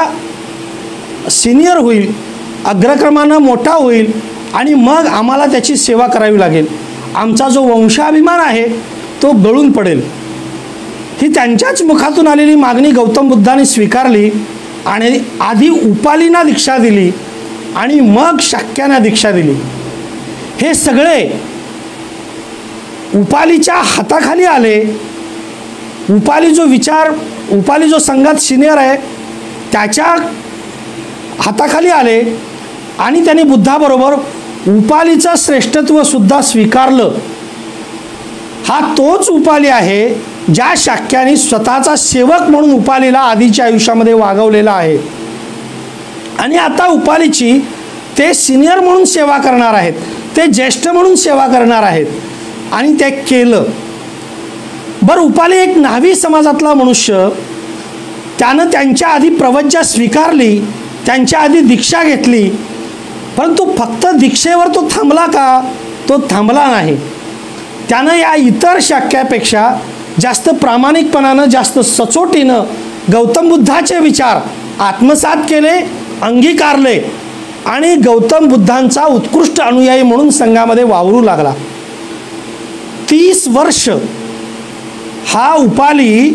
सिनियर होईल, अग्रक्रमानं मोठा होईल आणि मग आम्हाला त्याची सेवा करावी लागेल. आमचा जो वंशाभिमान आहे तो गळून पडेल. ही त्यांच्याच मुखातून आलेली मागणी गौतम बुद्धांनी स्वीकारली आणि आधी उपालींना दीक्षा दिली आणि मग शाक्यांना दीक्षा दिली. हे सगळे उपालीच्या हाताखाली आले. उपाली जो संघात सिनियर आहे त्याच्या हाताखाली आले आणि त्यांनी बुद्धाबरोबर उपालीचं श्रेष्ठत्व सुद्धा स्वीकारलं. हा तोच उपाली आहे ज्या शाक्याने स्वतःचा सेवक म्हणून उपालीला आधीच्या आयुष्यामध्ये वागवलेला आहे आणि आता उपालीची ते सिनियर म्हणून सेवा करणार आहेत, ते ज्येष्ठ म्हणून सेवा करणार आहेत आणि ते केलं. बरं, उपाली एक न्हावी समाजातला मनुष्य, त्यानं त्यांच्या आधी प्रवज्जा स्वीकारली, त्यांच्या आधी दीक्षा घेतली, परंतु फक्त दीक्षेवर तो थांबला का? तो थांबला नाही. त्यानं या इतर शाक्यापेक्षा जास्त प्रामाणिकपणानं, जास्त सचोटीनं गौतम बुद्धाचे विचार आत्मसात केले, अंगीकारले आणि गौतम बुद्धांचा उत्कृष्ट अनुयायी म्हणून संघामध्ये वावरू लागला. 30 वर्ष हा उपाली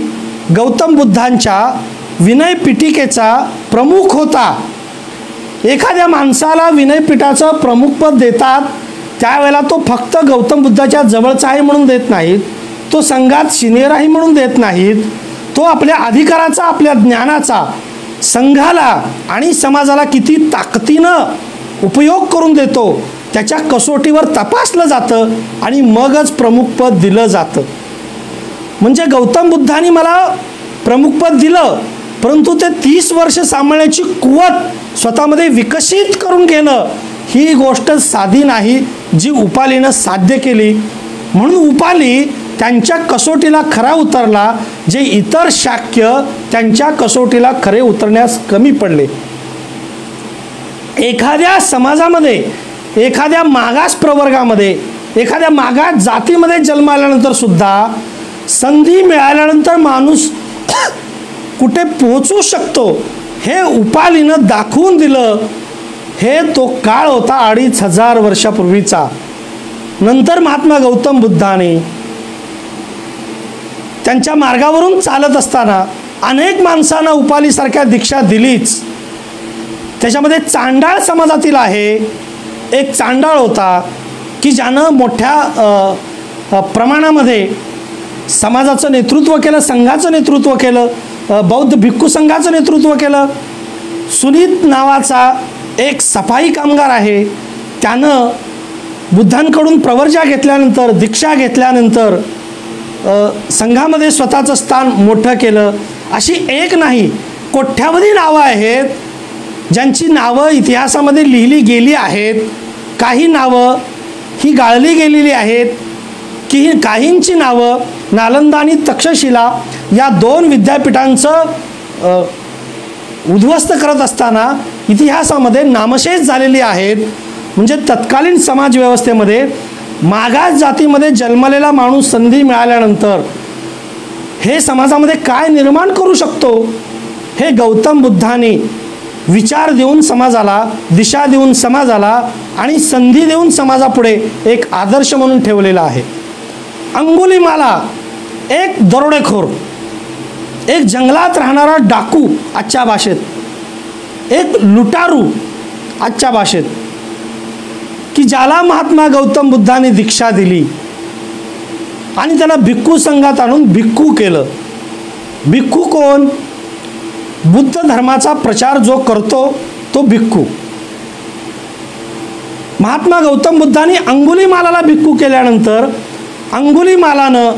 गौतम बुद्धांच्या विनय पिटिकेचा प्रमुख होता. एखाद्या माणसाला विनयपीठाचं प्रमुखपद देतात त्यावेळेला तो फक्त गौतम बुद्धाच्या जवळचा आहे म्हणून देत नाहीत, तो संघात सिनियर आहे म्हणून देत नाहीत, तो आपल्या अधिकाराचा, आपल्या ज्ञानाचा संघाला आणि समाजाला किती ताकदीनं उपयोग करून देतो त्याच्या कसोटीवर तपासलं जातं आणि मगच प्रमुखपद दिलं जातं. म्हणजे गौतम बुद्धांनी मला प्रमुखपद दिलं, परंतु ते 30 वर्ष सांभाळण्याची कुवत स्वतःमध्ये विकसित करून घेणं ही गोष्ट साधी नाही जी उपालीनं साध्य केली. म्हणून उपाली त्यांच्या कसोटीला खरा उतरला, जे इतर शाक्य त्यांच्या कसोटीला खरे उतरण्यास कमी पडले. एखाद्या समाजामध्ये, एखाद्या मागास प्रवर्गामध्ये, एखाद्या मागास जातीमध्ये जन्म आल्यानंतर सुद्धा संधी मिळाल्यानंतर माणूस कुठे पोहोचू शकतो हे उपालीनं दाखवून दिलं. हे तो काळ होता 2500 वर्षापूर्वीचा. नंतर महात्मा गौतम बुद्धाने त्यांच्या मार्गावरून चालत असताना अनेक माणसांना उपालीसारख्या दीक्षा दिलीच. त्याच्यामध्ये चांडाळ समाजातील आहे. एक चांडाळ होता की ज्यानं मोठ्या प्रमाणामध्ये समाजाचं नेतृत्व केलं, संघाचं नेतृत्व केलं, बौद्ध भिक्खू संघाचं नेतृत्व केलं. सुनीत नावाचा एक सफाई कामगार आहे. त्यानं बुद्धांकडून प्रवर्जा घेतल्यानंतर, दीक्षा घेतल्यानंतर संघामध्ये स्वतःचं स्थान मोठं केलं. अशी एक नाही, कोट्यावधी नावं आहेत ज्यांची नावं इतिहासामध्ये लिहिली गेली आहेत. काही नावं ही गाळली गेलेली आहेत, की काहींची नावं नालंदा आणि तक्षशिला या 2 विद्यापीठांचं उद्ध्वस्त करत असताना इतिहासामध्ये नामशेष झालेली आहेत. म्हणजे तत्कालीन समाजव्यवस्थेमध्ये मागास जातीमध्ये जन्मलेला माणूस संधी मिळाल्यानंतर हे समाजामध्ये काय निर्माण करू शकतो, हे गौतम बुद्धांनी विचार देऊन समाजाला, दिशा देऊन समाजाला आणि संधी देऊन समाजापुढे एक आदर्श म्हणून ठेवलेला आहे. अंगुलीमाला एक दरोडेखोर, एक जंगलात राहणारा डाकू आजच्या भाषेत, एक लुटारू आजच्या भाषेत, की ज्याला महात्मा गौतम बुद्धांनी दीक्षा दिली आणि त्याला भिक्खू संघात आणून भिक्खू केलं. भिक्खू कोण? बुद्ध धर्माचा प्रचार जो करतो तो भिक्खू. महात्मा गौतम बुद्धांनी अंगुलीमालाला भिक्खू केल्यानंतर अंगुलीमालानं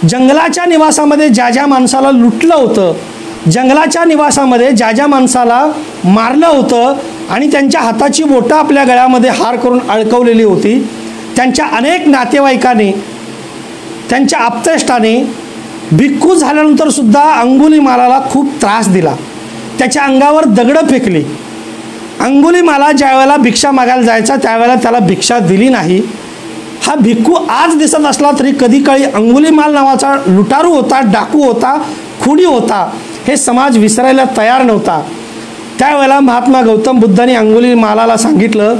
जंगलाच्या निवासामध्ये ज्या माणसाला लुटलं होतं, जंगलाच्या निवासामध्ये ज्या माणसाला मारलं होतं आणि त्यांच्या हाताची बोटं आपल्या गळ्यामध्ये हार करून अडकवलेली होती, त्यांच्या अनेक नातेवाईकांनी, त्यांच्या आप्तेष्टाने भिक्खू झाल्यानंतर सुद्धा अंगुलीमालाला खूप त्रास दिला. त्याच्या अंगावर दगडं फेकली. अंगुलीमाला ज्या वेळेला भिक्षा मागायला जायचा त्यावेळेला त्याला भिक्षा दिली नाही. हा भिक्खू आज दिसत असला तरी कधी काळी अंगुलीमाल नावाचा लुटारू होता, डाकू होता, खुनी होता. हे समाज विसरायला तयार नव्हता. त्यावेळेला महात्मा गौतम बुद्धांनी अंगुलीमालाला सांगितलं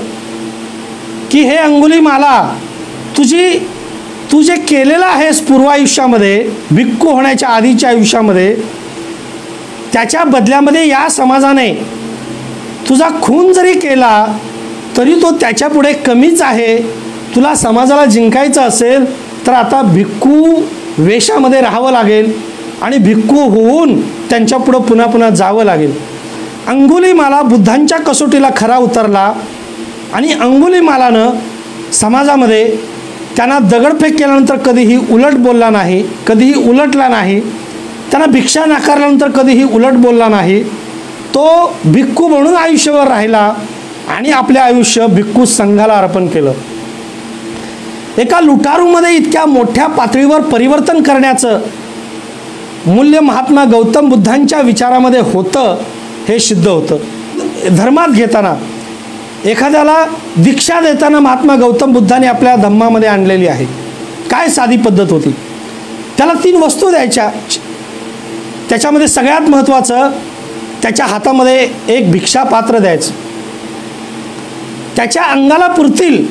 की हे अंगुलीमाला, तू जे केलेलं आहेस पूर्वायुष्यामध्ये, भिक्खू होण्याच्या आधीच्या आयुष्यामध्ये, त्याच्या बदल्यामध्ये या समाजाने तुझा खून जरी केला तरी तो त्याच्यापुढे कमीच आहे. तुला समाजाला जिंकायचं असेल तर आता भिक्खू वेशामध्ये राहावं लागेल आणि भिक्खू होऊन त्यांच्यापुढं पुन्हा पुन्हा जावं लागेल. अंगुलीमाला बुद्धांच्या कसोटीला खरा उतरला आणि अंगुलीमालानं समाजामध्ये त्यांना दगडफेक केल्यानंतर कधीही उलट बोलला नाही, कधीही उलटला नाही. त्यांना भिक्षा नाकारल्यानंतर कधीही उलट बोलला नाही. तो भिक्खू म्हणून आयुष्यभर राहिला आणि आपले आयुष्य भिक्खू संघाला अर्पण केलं. एका लुटारूमध्ये इतक्या मोठ्या पातळीवर परिवर्तन करण्याचं मूल्य महात्मा गौतम बुद्धांच्या विचारामध्ये होतं हे सिद्ध होतं. धर्मात घेताना, एखाद्याला दीक्षा देताना महात्मा गौतम बुद्धांनी आपल्या धम्मामध्ये आणलेली आहे. काय साधी पद्धत होती? त्याला 3 वस्तू द्यायच्या. त्याच्यामध्ये सगळ्यात महत्त्वाचं, त्याच्या हातामध्ये एक भिक्षा पात्र द्यायचं. त्याच्या अंगाला पुरतील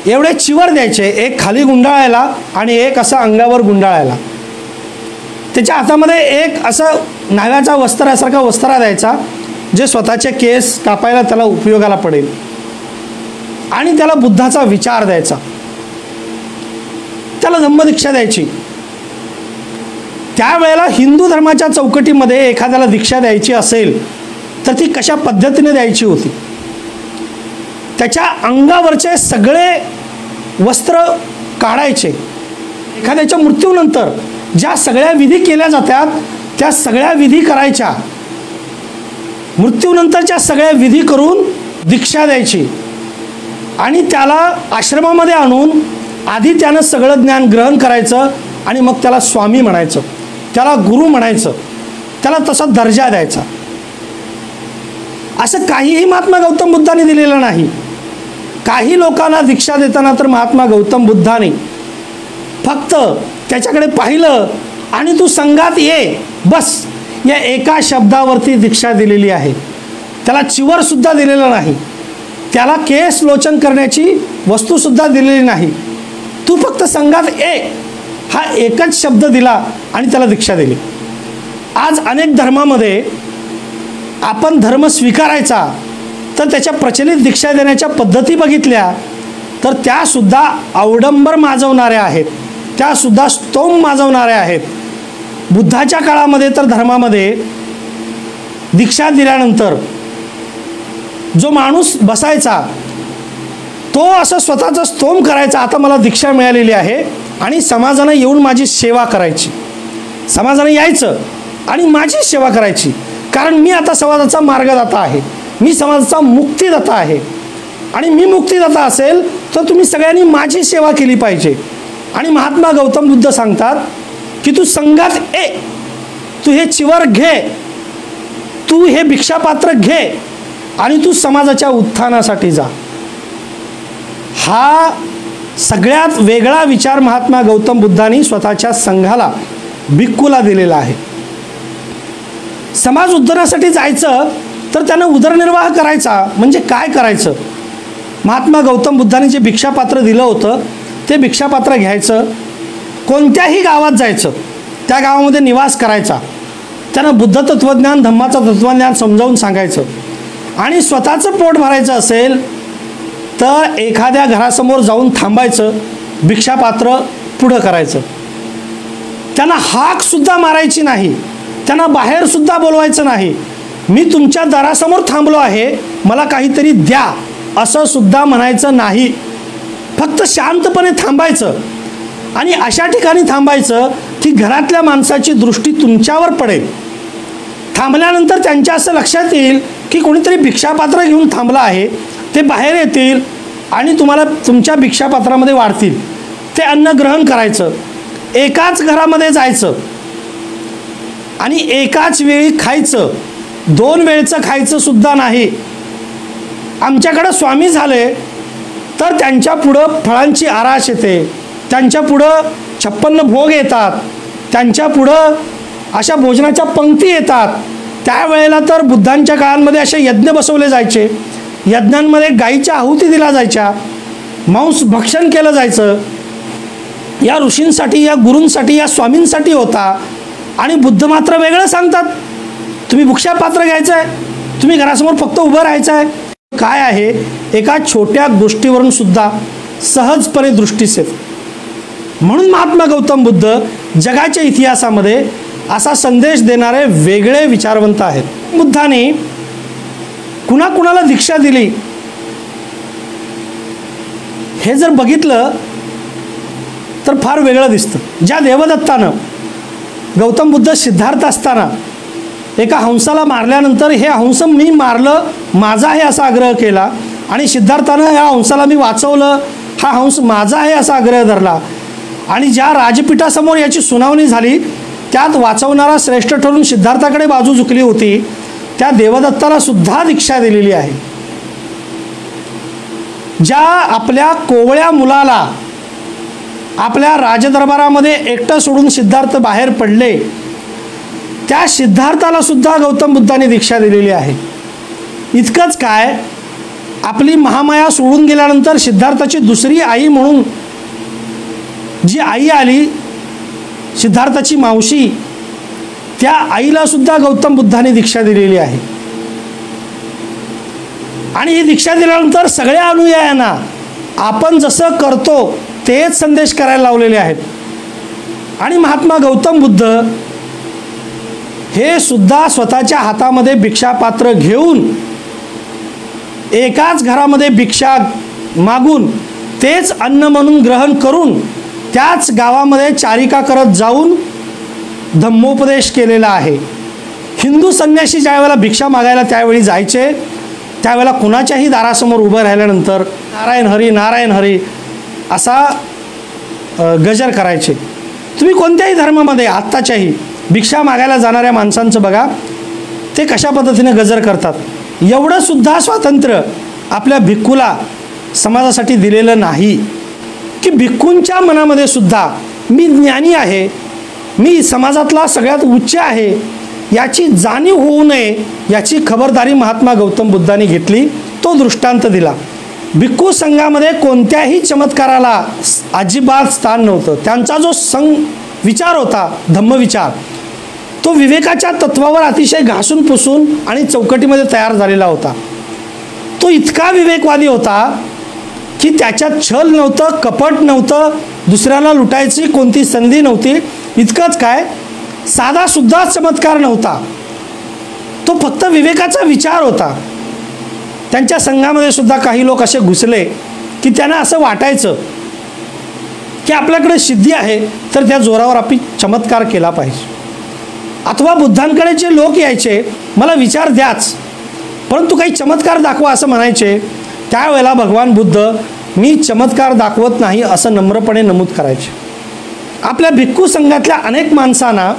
एवढे चिवर द्यायचे, एक खाली गुंडाळायला आणि एक असं अंगावर गुंडाळायला. त्याच्या हातामध्ये एक असं न्हाव्याचा वस्त्रासारखा वस्त्रा द्यायचा, जे स्वतःचे केस कापायला त्याला उपयोगाला पडेल. आणि त्याला बुद्धाचा विचार द्यायचा. त्याला धम्मदीक्षा द्यायची. त्यावेळेला हिंदू धर्माच्या चौकटीमध्ये एखाद्याला दीक्षा द्यायची असेल तर ती कशा पद्धतीने द्यायची होती? त्याच्या अंगावरचे सगळे वस्त्र काढायचे. एखाद्याच्या मृत्यूनंतर ज्या सगळ्या विधी केल्या जातात त्या सगळ्या विधी करायच्या. मृत्यूनंतरच्या सगळ्या विधी करून दीक्षा द्यायची आणि त्याला आश्रमामध्ये आणून आधी त्यानं सगळं ज्ञान ग्रहण करायचं आणि मग त्याला स्वामी म्हणायचं, त्याला गुरु म्हणायचं, त्याला तसा दर्जा द्यायचा. असं काहीही महात्मा गौतम बुद्धांनी दिलेलं नाही. काही लोकांना दीक्षा देताना तर महात्मा गौतम बुद्धांनी फक्त त्याच्याकडे पाहिलं आणि तू संघात ये, बस या एका शब्दावरती दीक्षा दिलेली आहे. त्याला चिवरसुद्धा दिलेलं नाही, त्याला केस लोचन करण्याची वस्तूसुद्धा दिलेली नाही. तू फक्त संघात ये हा एकच शब्द दिला आणि त्याला दीक्षा दिली. आज अनेक धर्मामध्ये आपण धर्म स्वीकारायचा तर त्याच्या प्रचलित दीक्षा देण्याच्या पद्धती बघितल्या तर त्यासुद्धा अवडंबर माजवणाऱ्या आहेत, त्यासुद्धा स्तोम माजवणाऱ्या आहेत. बुद्धाच्या काळामध्ये तर धर्मामध्ये दीक्षा दिल्यानंतर जो माणूस बसायचा तो असं स्वतःचा स्तोम करायचा, आता मला दीक्षा मिळालेली आहे आणि समाजानं येऊन माझी सेवा करायची. समाजानं यायचं आणि माझी सेवा करायची, कारण मी आता समाजाचा मार्गदाता आहे, मी समाजाचा मुक्तिदाता आहे. आणि मी मुक्तिदाता असेल तर तुम्ही सगळ्यांनी माझी सेवा केली पाहिजे. आणि महात्मा गौतम बुद्ध सांगतात की तू संघात ये, तू हे चिवर घे, तू हे भिक्षापात्र घे आणि तू समाजाच्या उत्थानासाठी जा. हा सगळ्यात वेगळा विचार महात्मा गौतम बुद्धांनी स्वतःच्या संघाला, भिक्खूला दिलेला आहे. समाज उद्धारासाठी जायचं तर त्यानं उदरनिर्वाह करायचा म्हणजे काय करायचं. महात्मा गौतम बुद्धांनी जे भिक्षापात्र दिलं होतं ते भिक्षापात्र घ्यायचं, कोणत्याही गावात जायचं, त्या गावामध्ये निवास करायचा, त्यानं बुद्ध तत्त्वज्ञान, धम्माचं तत्त्वज्ञान समजावून सांगायचं. आणि स्वतःचं पोट भरायचं असेल तर एखाद्या घरासमोर जाऊन थांबायचं, भिक्षापात्र पुढं करायचं. त्यांना हाकसुद्धा मारायची नाही, त्यांना बाहेरसुद्धा बोलवायचं नाही. मी तुमच्या दारासमोर थांबलो आहे, मला काहीतरी द्या असं सुद्धा म्हणायचं नाही. फक्त शांतपणे थांबायचं आणि अशा ठिकाणी थांबायचं की घरातल्या माणसाची दृष्टी तुमच्यावर पडेल. थांबल्यानंतर त्यांच्या असं लक्षात येईल की कोणीतरी भिक्षापात्र घेऊन थांबलं आहे, ते बाहेर येतील आणि तुम्हाला तुमच्या भिक्षापात्रामध्ये वाढतील. ते अन्न ग्रहण करायचं, एकाच घरामध्ये जायचं आणि एकाच वेळी खायचं, 2 वेळचं खायचं सुद्धा नाही. आमच्याकडं स्वामी झाले तर त्यांच्या पुढं फळांची आरास येते, त्यांच्या पुढं 56 भोग येतात, त्यांच्या पुढं अशा भोजनाच्या पंक्ती येतात. त्यावेळेला तर बुद्धांच्या काळामध्ये असे यज्ञ बसवले जायचे, यज्ञांमध्ये गाईच्या आहुती दिल्या जायच्या, मांस भक्षण केलं जायचं. या ऋषींसाठी, या गुरूंसाठी, या स्वामींसाठी होता. आणि बुद्ध मात्र वेगळं सांगतात, तुम्ही भिक्षापात्र घ्यायचं आहे, तुम्ही घरासमोर फक्त उभं राहायचं आहे. काय आहे, एका छोट्या गोष्टीवरून सुद्धा सहजपणे दृष्टीस येते. म्हणून महात्मा गौतम बुद्ध जगाच्या इतिहासामध्ये असा संदेश देणारे वेगळे विचारवंत आहेत. बुद्धाने कुणाकुणाला दीक्षा दिली हे जर बघितलं तर फार वेगळं दिसतं. ज्या देवदत्तानं गौतम बुद्ध सिद्धार्थ असताना एका हंसाला मारल्यानंतर हे हंस मी मारलं, माझा आहे असा आग्रह केला, आणि सिद्धार्थानं ह्या हंसाला मी वाचवलं, हा हंस माझा आहे असा आग्रह धरला. आणि ज्या राजपीठासमोर याची सुनावणी झाली त्यात वाचवणारा श्रेष्ठ ठरून सिद्धार्थाकडे बाजू झुकली होती, त्या देवदत्ताला सुद्धा दीक्षा दिलेली आहे. ज्या आपल्या कोवळ्या मुलाला आपल्या राजदरबारामध्ये एकटं सोडून सिद्धार्थ बाहेर पडले, त्या सिद्धार्थाला सुद्धा गौतम बुद्धांनी दीक्षा दिलेली आहे. इतकंच काय, आपली महामाया सोडून गेल्यानंतर सिद्धार्थाची दुसरी आई म्हणून जी आई आली, सिद्धार्थाची मावशी, त्या आईला सुद्धा गौतम बुद्धांनी दीक्षा दिलेली आहे. आणि ही दीक्षा दिल्यानंतर सगळ्या अनुयायांना आपण जसं करतो तेच संदेश करायला लावलेले आहेत. आणि महात्मा गौतम बुद्ध हे सुद्धा स्वतःच्या हातामध्ये भिक्षापात्र घेऊन एकाच घरामध्ये भिक्षा मागून तेच अन्न म्हणून ग्रहण करून त्याच गावामध्ये चारिका करत जाऊन धम्मोपदेश केलेला आहे. हिंदू संन्यासी ज्यावेळेला भिक्षा मागायला त्यावेळी जायचे, त्यावेळेला कुणाच्याही दारासमोर उभं राहिल्यानंतर नारायण हरी नारायण हरी असा गजर करायचे. तुम्ही कोणत्याही धर्मामध्ये आत्ताच्याही भिक्षा मागायला जाणाऱ्या माणसांचं बघा, ते कशा पद्धतीने गजर करतात. एवढं सुद्धा स्वातंत्र्य आपल्या भिक्खूला समाजासाठी दिलेलं नाही की भिक्खूंच्या मनामध्ये सुद्धा मी ज्ञानी आहे, मी समाजातला सगळ्यात उच्च आहे याची जाणीव होऊ नये याची खबरदारी महात्मा गौतम बुद्धांनी घेतली. तो दृष्टांत दिला. भिक्खू संघामध्ये कोणत्याही चमत्काराला अजिबात स्थान नव्हतं. त्यांचा जो विचार होता धम्मविचार, तो विवेकाच्या तत्वावर अतिशय घासून पुसून आणि चौकटीमध्ये तयार झालेला होता. तो इतका विवेकवादी होता की त्याच्यात छल नव्हतं, कपट नव्हतं, दुसऱ्याला लुटायची कोणती संधी नव्हती. इतकंच काय, साधा सुद्धा चमत्कार नव्हता. तो फक्त विवेकाचा विचार होता. त्यांच्या संघामध्ये सुद्धा काही लोक असे घुसले की त्यांना असं वाटायचं की आपल्याकडे सिद्धी आहे तर त्या जोरावर आपण चमत्कार केला पाहिजे. अथवा बुद्धांकडे जे लोक यायचे, मला विचार द्याच परंतु काही चमत्कार दाखवा असं म्हणायचे. त्यावेळेला भगवान बुद्ध मी चमत्कार दाखवत नाही असं नम्रपणे नमूद करायचे. आपल्या भिक्खू संघातल्या अनेक माणसांना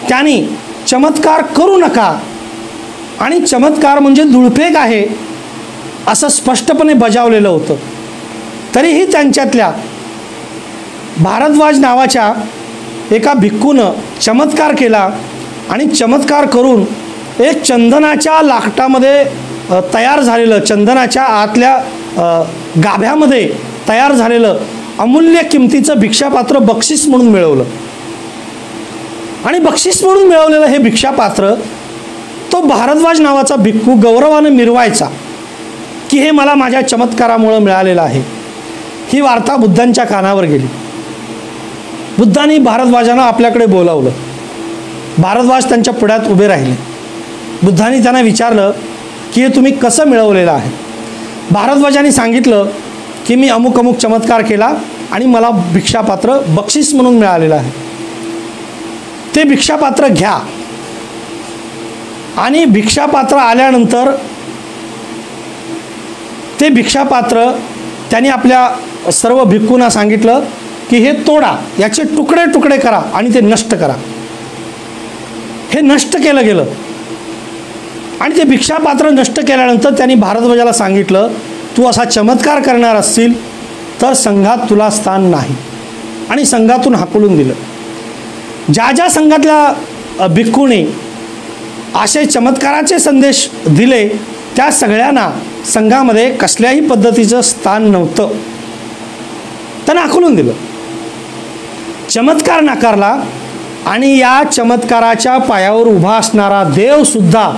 त्यांनी चमत्कार करू नका आणि चमत्कार म्हणजे दुळफेक आहे असं स्पष्टपणे बजावलेलं होतं. तरीही त्यांच्यातल्या भारद्वाज नावाच्या एका भिक्खूनं चमत्कार केला आणि चमत्कार करून एक चंदनाच्या लाकटामध्ये तयार झालेलं, चंदनाच्या आतल्या गाभ्यामध्ये तयार झालेलं अमूल्य किमतीचं भिक्षापात्र बक्षीस म्हणून मिळवलं. आणि बक्षीस म्हणून मिळवलेलं हे भिक्षापात्र तो भारद्वाज नावाचा भिक्खू गौरवानं मिरवायचा की हे मला माझ्या चमत्कारामुळे मिळालेलं आहे. ही वार्ता बुद्धांच्या कानावर गेली. बुद्धांनी भारद्वाजांना आपल्याकडे बोलावलं. भारद्वाज त्यांच्या पुढ्यात उभे राहिले. बुद्धांनी त्यांना विचारलं की हे तुम्ही कसं मिळवलेलं आहे. भारद्वाजांनी सांगितलं की मी अमुक अमुक चमत्कार केला आणि मला भिक्षापात्र बक्षीस म्हणून मिळालेलं आहे. ते भिक्षापात्र घ्या. आणि भिक्षापात्र आल्यानंतर ते भिक्षापात्र त्यांनी आपल्या सर्व भिक्खूंना सांगितलं की हे तोडा, याचे तुकडे तुकडे करा आणि ते नष्ट करा. हे नष्ट केलं गेलं आणि ते भिक्षापात्र नष्ट केल्यानंतर त्यांनी भारद्वाजाला सांगितलं तू असा चमत्कार करणार असशील तर संघात तुला स्थान नाही आणि संघातून हाकलून दिलं. ज्या ज्या संघातल्या भिक्खूंनी असे चमत्काराचे संदेश दिले त्या सगळ्यांना संघामध्ये कसल्याही पद्धतीचं स्थान नव्हतं. त्यांना हाकलून दिलं. चमत्कार नाकारला आणि या चमत्काराच्या पायावर उभा असणारा देव सुद्धा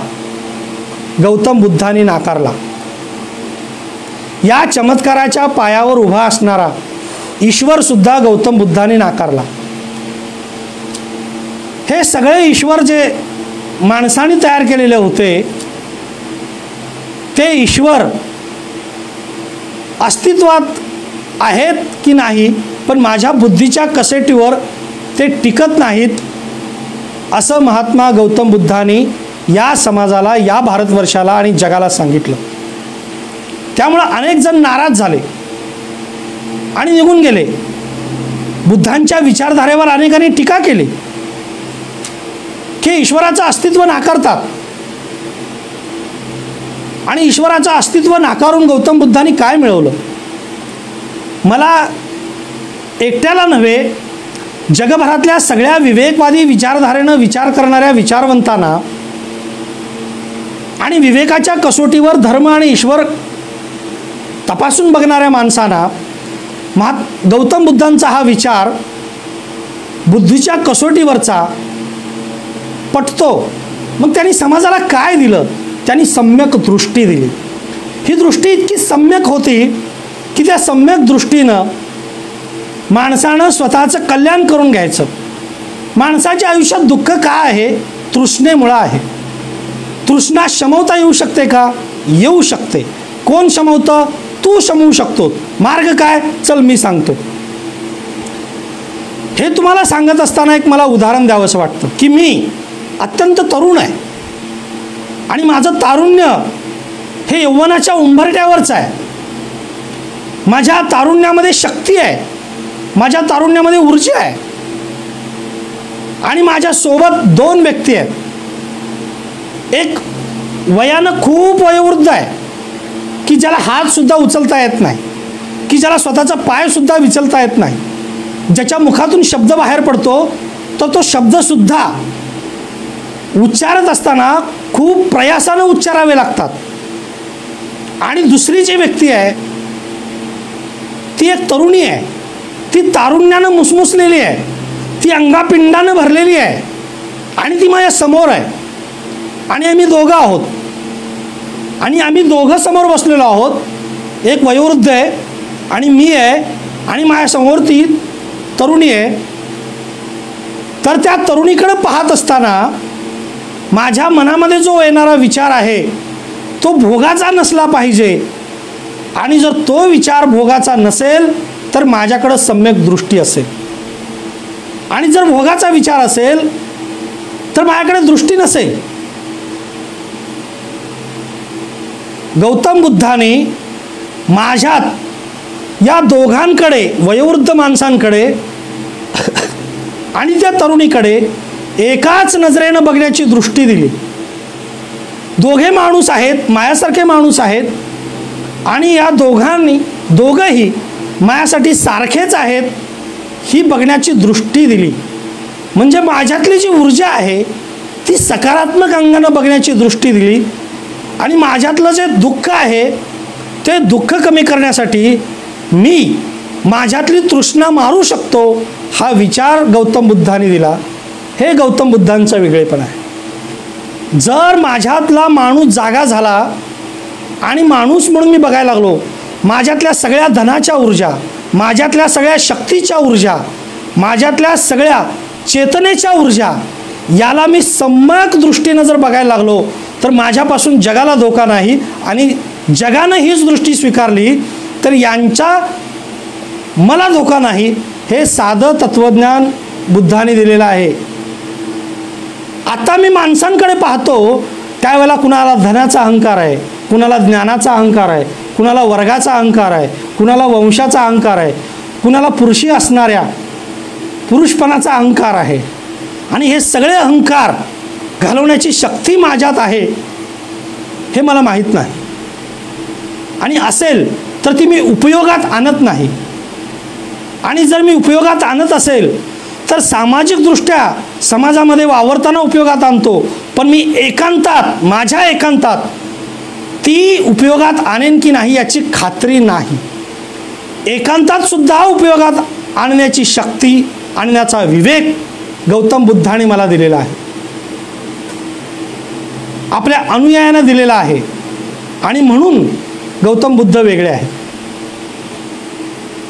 गौतम बुद्धांनी नाकारला. या चमत्काराच्या पायावर उभा असणारा ईश्वर सुद्धा गौतम बुद्धांनी नाकारला. हे सगळे ईश्वर जे माणसाने तयार केलेले होते ते ईश्वर अस्तित्वात आहेत की नाही, पण माझ्या बुद्धीच्या कसेटीवर ते टिकत नाहीत असं महात्मा गौतम बुद्धांनी या समाजाला, या भारतवर्षाला आणि जगाला सांगितलं. त्यामुळं अनेक जण नाराज झाले आणि निघून गेले. बुद्धांच्या विचारधारेवर अनेकांनी टीका केली की ईश्वराचं अस्तित्व नाकारतात. आणि ईश्वराचं अस्तित्व नाकारून गौतम बुद्धांनी काय मिळवलं. मला एकट्याला नव्हे, जगभरातल्या सगळ्या विवेकवादी विचारधारेनं विचार करणाऱ्या विचारवंतांना आणि विवेकाच्या कसोटीवर धर्म आणि ईश्वर तपासून बघणाऱ्या माणसांना गौतम बुद्धांचा हा विचार बुद्धीच्या कसोटीवरचा पटतो. मग त्यांनी समाजाला काय दिलं? त्यांनी सम्यक दृष्टी दिली. ही दृष्टी इतकी सम्यक होती की त्या सम्यक दृष्टीनं माणसानं स्वतःचं कल्याण करून घ्यायचं. माणसाच्या आयुष्यात दुःख काय आहे? तृष्णेमुळं आहे. तृष्णा शमवता येऊ शकते का? येऊ शकते. कोण शमवतं? तू शमवू शकतो. मार्ग काय? चल मी सांगतो. हे तुम्हाला सांगत असताना एक मला उदाहरण द्यावंसं वाटतं की मी अत्यंत तरुण आहे आणि माझं तारुण्य हे यौवनाच्या उंबरठ्यावरचं आहे. माझ्या तारुण्यामध्ये शक्ती आहे, माझ्या तारुण्यामध्ये ऊर्जा आहे आणि माझ्यासोबत दोन व्यक्ती आहेत. एक वयानं खूप वयोवृद्ध आहे की ज्याला हातसुद्धा उचलता येत नाही, की ज्याला स्वतःचा पायसुद्धा विचलता येत नाही, ज्याच्या मुखातून शब्द बाहेर पडतो तर तो शब्दसुद्धा उच्चारत असताना खूप प्रयासानं उच्चारावे लागतात. आणि दुसरी जी व्यक्ती आहे ती एक तरुणी आहे. ती तारुण्यानं मुसमुसलेली आहे, ती अंगापिंडानं भरलेली आहे आणि ती माझ्या समोर आहे आणि आम्ही दोघं आहोत आणि आम्ही दोघं समोर बसलेलो आहोत. एक वयोवृद्ध आहे आणि मी आहे आणि माझ्यासमोर ती तरुणी आहे. तर त्या तरुणीकडे पाहत असताना माझ्या मनामध्ये जो येणारा विचार आहे तो भोगाचा नसला पाहिजे आणि जर तो विचार भोगाचा नसेल तर माझ्याकडं सम्यक दृष्टी असेल आणि जर भोगाचा विचार असेल तर माझ्याकडे दृष्टी नसेल. गौतम बुद्धाने माझ्यात या दोघांकडे, वयोवृद्ध माणसांकडे आणि त्या तरुणीकडे एकाच नजरेनं बघण्याची दृष्टी दिली. दोघे माणूस आहेत, माझ्यासारखे माणूस आहेत आणि या दोघंही माझ्यासाठी सारखेच आहेत ही बघण्याची दृष्टी दिली. म्हणजे माझ्यातली जी ऊर्जा आहे ती सकारात्मक अंगानं बघण्याची दृष्टी दिली आणि माझ्यातलं जे दुःख आहे ते दुःख कमी करण्यासाठी मी माझ्यातली तृष्णा मारू शकतो हा विचार गौतम बुद्धांनी दिला. हे गौतम बुद्धांचं वेगळेपण आहे. जर माझ्यातला माणूस जागा झाला आणि माणूस म्हणून मी बघायला लागलो, माझ्यातल्या सगळ्या धनाच्या ऊर्जा, माझ्यातल्या सगळ्या शक्तीच्या ऊर्जा, माझ्यातल्या सगळ्या चेतनेच्या ऊर्जा याला मी सम्यक दृष्टीनं जर बघायला लागलो तर माझ्यापासून जगाला धोका नाही आणि जगानं हीच दृष्टी स्वीकारली तर यांचा मला धोका नाही. हे साधं तत्वज्ञान बुद्धाने दिलेलं आहे. आता मी माणसांकडे पाहतो त्यावेळेला कुणाला धनाचा अहंकार आहे, कुणाला ज्ञानाचा अहंकार आहे, कुणाला वर्गाचा अहंकार आहे, कुणाला वंशाचा अहंकार आहे, कुणाला पुरुषी असणाऱ्या पुरुषपणाचा अहंकार आहे आणि हे सगळे अहंकार घालवण्याची शक्ती माझ्यात आहे हे मला माहीत नाही आणि असेल तर ती मी उपयोगात आणत नाही. आणि जर मी उपयोगात आणत असेल तर सामाजिकदृष्ट्या समाजामध्ये वावरताना उपयोगात आणतो, पण मी एकांतात, माझ्या एकांतात ती उपयोगात आणेन की नाही याची खात्री नाही. एकांतात सुद्धा उपयोगात आणण्याची शक्ती, आणण्याचा विवेक गौतम बुद्धाने मला दिलेला आहे, आपल्या अनुयायांना दिलेला आहे आणि म्हणून गौतम बुद्ध वेगळे आहेत.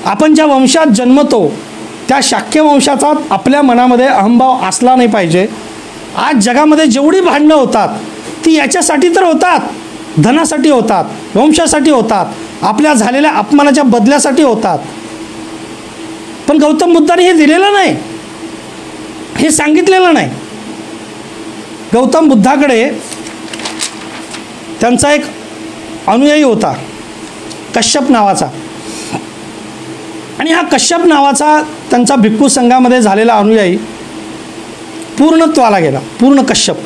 आपण ज्या वंशात जन्मतो त्या शाक्य वंशाचा आपल्या मनामध्ये अहंभाव असला नाही पाहिजे. आज जगामध्ये जेवढी भांडणं होतात ती याच्यासाठी तर होतात, धनासाठी होतात, वंशासाठी होतात, आपल्या झालेल्या अपमानाच्या बदल्यासाठी होतात. पण गौतम बुद्धाने हे दिलेलं नाही, हे सांगितलेलं नाही. गौतम बुद्धाकडे त्यांचा एक अनुयायी होता कश्यप नावाचा आणि हा कश्यप नावाचा त्यांचा भिक्खू संघामध्ये झालेला अनुयायी पूर्णत्वाला गेला. पूर्ण कश्यप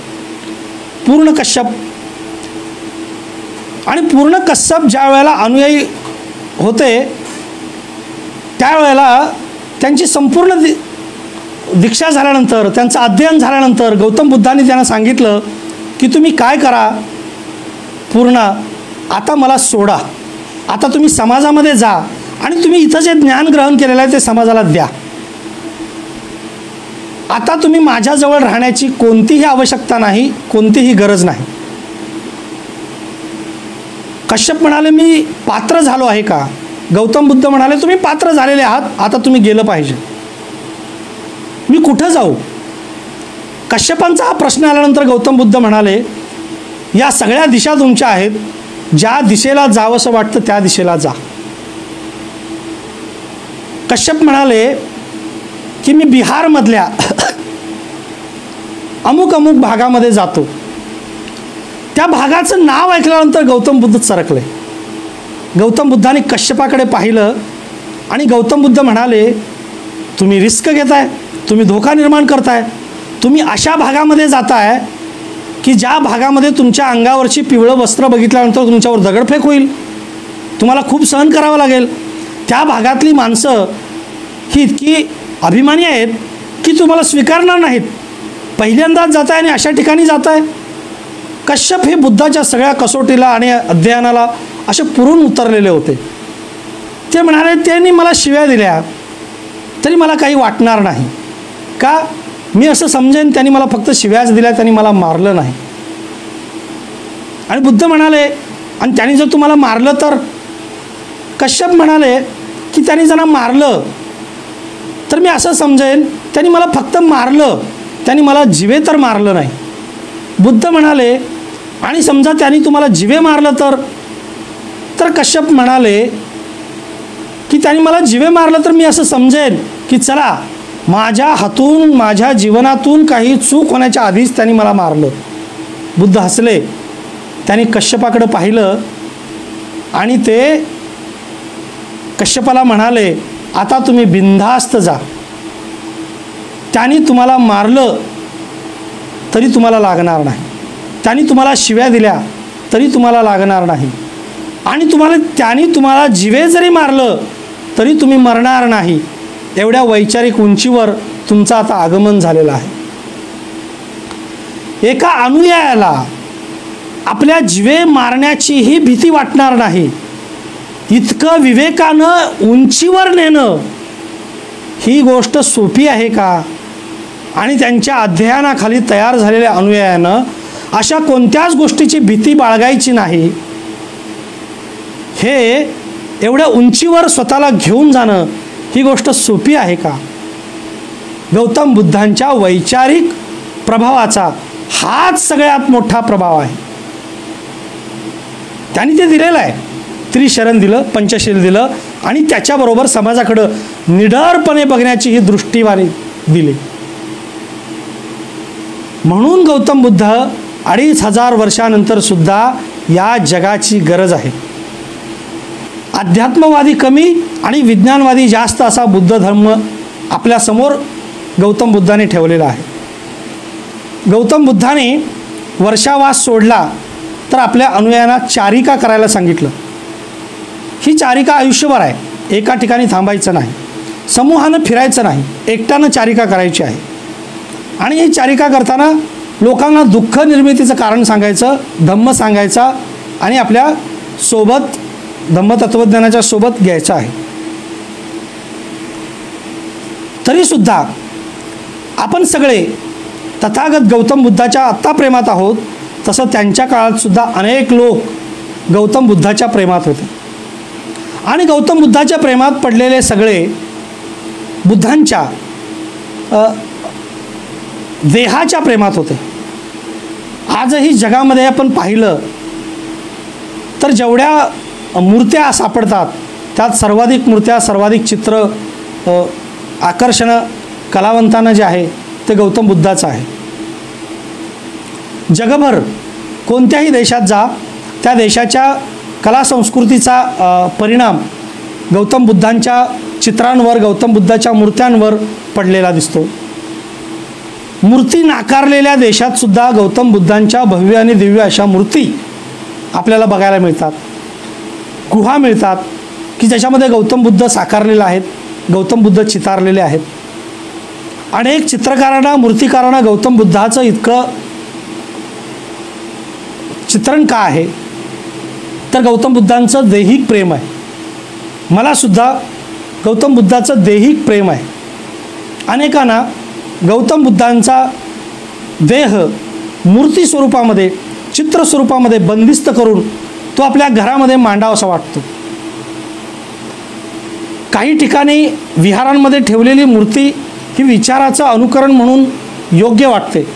आणि पूर्ण कश्यप ज्या वेळेला अनुयायी होते त्यावेळेला त्यांची संपूर्ण दीक्षा झाल्यानंतर, त्यांचं अध्ययन झाल्यानंतर गौतम बुद्धांनी त्यांना सांगितलं की तुम्ही काय करा, पूर्ण आता मला सोडा, आता तुम्ही समाजामध्ये जा आणि तुम्ही इथं जे ज्ञान ग्रहण केलेलं आहे ते समाजाला द्या. आता तुम्ही माझ्याजवळ राहण्याची कोणतीही आवश्यकता नाही, कोणतीही गरज नाही. कश्यप म्हणाले मी पात्र झालो आहे का? गौतम बुद्ध म्हणाले तुम्ही पात्र झालेले आहात, आता तुम्ही गेलं पाहिजे. मी कुठं जाऊ? कश्यपांचा हा प्रश्न आल्यानंतर गौतम बुद्ध म्हणाले या सगळ्या दिशा तुमच्या आहेत, ज्या दिशेला जावंसं वाटतं त्या दिशेला जा. कश्यप म्हणाले की मी बिहारमधल्या अमुक भागामध्ये जातो. त्या भागाचं नाव ऐकल्यानंतर गौतम बुद्ध सरकले. गौतम बुद्धाने कश्यपाकडे पाहिलं आणि गौतम बुद्ध म्हणाले तुम्ही रिस्क घेताय, तुम्ही धोका निर्माण करताय, तुम्ही अशा भागामध्ये जाताय की ज्या भागामध्ये तुमच्या अंगावरची पिवळं वस्त्र बघितल्यानंतर तुमच्यावर दगडफेक होईल, तुम्हाला खूप सहन करावं लागेल. त्या भागातली माणसं ही इतकी अभिमानी आहेत की तुम्हाला स्वीकारणार नाहीत. पहिल्यांदाच जात आहे आणि अशा ठिकाणी जात आहे. कश्यप हे बुद्धाच्या सगळ्या कसोटीला आणि अध्ययनाला असे पुरून उतरलेले होते. ते म्हणाले त्यांनी मला शिव्या दिल्या तरी मला काही वाटणार नाही. का? मी असं समजेन त्यांनी मला फक्त शिव्याच दिल्या, त्यांनी मला मारलं नाही. आणि बुद्ध म्हणाले, आणि त्यांनी जर तुम्हाला मारलं तर? कश्यप म्हणाले की त्यांनी जरा मारलं तर मी असं समजेन त्यांनी मला फक्त मारलं, त्यांनी मला जिवे तर मारलं नाही. बुद्ध म्हणाले, आणि समजा त्यांनी तुम्हाला जिवे मारलं तर कश्यप म्हणाले की त्यांनी मला जिवे मारलं तर मी असं समजेन की चला, माझ्या हातून, माझ्या जीवनातून काही चूक होण्याच्या आधीच त्यांनी मला मारलं. बुद्ध हसले. त्यांनी कश्यपाकडे पाहिलं आणि ते कश्यपाला म्हणाले, आता तुम्ही बिनधास्त जा. त्यांनी तुम्हाला मारलं तरी तुम्हाला लागणार नाही, त्यांनी तुम्हाला शिव्या दिल्या तरी तुम्हाला लागणार नाही, आणि त्यांनी तुम्हाला जिवे जरी मारलं तरी तुम्ही मरणार नाही. एवढ्या वैचारिक उंचीवर तुमचं आता आगमन झालेलं आहे. एका अनुयायाला आपल्या जिवे मारण्याचीही भीती वाटणार नाही. इतकं विवेकानं उंचीवर नेणं ही गोष्ट सोपी आहे का? आणि त्यांच्या अध्ययनाखाली तयार झालेल्या अनुयायानं अशा कोणत्याच गोष्टीची भीती बाळगायची नाही. हे एवढ्या उंचीवर स्वतःला घेऊन जाणं ही गोष्ट सोपी आहे का? गौतम बुद्धांच्या वैचारिक प्रभावाचा हाच सगळ्यात मोठा प्रभाव आहे. त्यांनी ते दिलेलं आहे. त्रिशरण दिलं, पंचशील दिलं, आणि त्याच्याबरोबर समाजाकडं निडरपणे बघण्याची ही दृष्टीवाणी दिली. म्हणून गौतम बुद्ध 2500 वर्षानंतर सुद्धा या जगाची गरज आहे. अध्यात्मवादी कमी आणि विज्ञानवादी जास्त असा बुद्ध धर्म आपल्यासमोर गौतम बुद्धाने ठेवलेला आहे. गौतम बुद्धाने वर्षावास सोडला तर आपल्या अनुयायांना चारिका करायला सांगितलं. ही चारिका आयुष्यभर आहे. एका ठिकाणी थांबायचं नाही, समूहानं फिरायचं नाही, एकट्यानं चारिका करायची आहे. आणि ही चारिका करताना लोकांना दुःख निर्मितीचं कारण सांगायचं, धम्म सांगायचा, आणि आपल्या सोबत धम्मतत्वज्ञानाच्या सोबत घ्यायचं आहे. तरीसुद्धा आपण सगळे तथागत गौतम बुद्धाच्या आत्ता प्रेमात आहोत, तसं त्यांच्या काळात सुद्धा अनेक लोक गौतम बुद्धाच्या प्रेमात होते. आणि गौतम बुद्धाच्या प्रेमात पडलेले सगळे बुद्धांच्या देहाच्या प्रेमात होते. आजही जगामध्ये आपण पाहिलं तर जेवढ्या मूर्त्या सापडतात त्यात सर्वाधिक मूर्त्या, सर्वाधिक चित्र, आकर्षण कलावंतांना जे आहे ते गौतम बुद्धाचं आहे. जगभर कोणत्याही देशात जा, त्या देशाच्या कला संस्कृतीचा परिणाम गौतम बुद्धांच्या चित्रांवर, गौतम बुद्धाच्या मूर्त्यांवर पडलेला दिसतो. मूर्ती नाकारलेल्या देशात सुद्धा गौतम बुद्धांच्या भव्य आणि दिव्य अशा मूर्ती आपल्याला बघायला मिळतात. गुहा मिळतात की ज्याच्यामध्ये गौतम बुद्ध साकारलेले आहेत, गौतम बुद्ध चितारलेले आहेत. अनेक चित्रकारांना, मूर्तिकारांना गौतम बुद्धाचं इतकं चित्रण का आहे तर गौतम बुद्धांचं दैहिक प्रेम आहे. मला सुद्धा गौतम बुद्धाचं दैहिक प्रेम आहे. अनेकांना गौतम बुद्धांचा देह मूर्ती स्वरूपामध्ये, चित्र स्वरूपामध्ये बंदिस्त करून तो आपल्या घरामध्ये मांडावासा वाटतो. काही ठिकाणी विहारांमध्ये ठेवलेली मूर्ती ही विचाराचं अनुकरण म्हणून योग्य वाटते.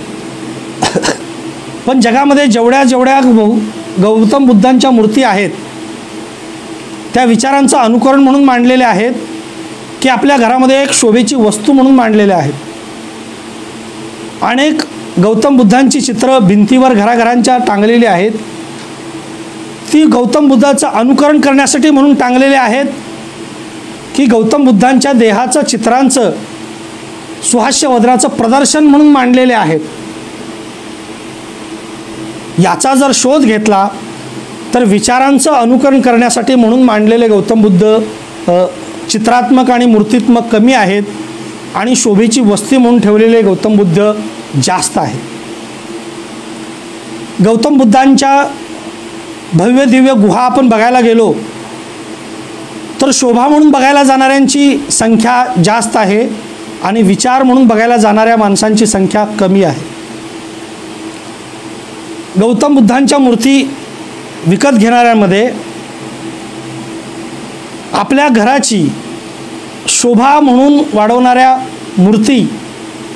पण जगामध्ये जेवढ्या गौतम बुद्धांच्या मूर्ती आहेत त्या विचारांचं अनुकरण म्हणून मांडलेल्या आहेत की आपल्या घरामध्ये एक शोभेची वस्तू म्हणून मांडलेल्या आहेत. अनेक गौतम बुद्धांची चित्र भिंतीवर घराघरांच्या टांगलेली आहेत. ती गौतम बुद्धाचं अनुकरण करण्यासाठी म्हणून टांगलेले आहेत की गौतम बुद्धांच्या देहाचं, चित्रांचं, सुहास्य वदनाचं प्रदर्शन म्हणून मांडलेले आहेत. याचा जर शोध घेतला तर विचारांचं अनुकरण करण्यासाठी म्हणून मांडलेले गौतम बुद्ध चित्रात्मक आणि मूर्तीत्मक कमी आहेत, आणि शोभेची वस्ती म्हणून ठेवलेले गौतम बुद्ध जास्त आहे. गौतम बुद्धांच्या भव्य दिव्य गुहा आपण बघायला गेलो तर शोभा म्हणून बघायला जाणाऱ्यांची संख्या जास्त आहे, आणि विचार म्हणून बघायला जाणाऱ्या माणसांची संख्या कमी आहे. गौतम बुद्धांच्या मूर्ती विकत घेणाऱ्यांमध्ये आपल्या घराची शोभा म्हणून वाढवणाऱ्या मूर्ती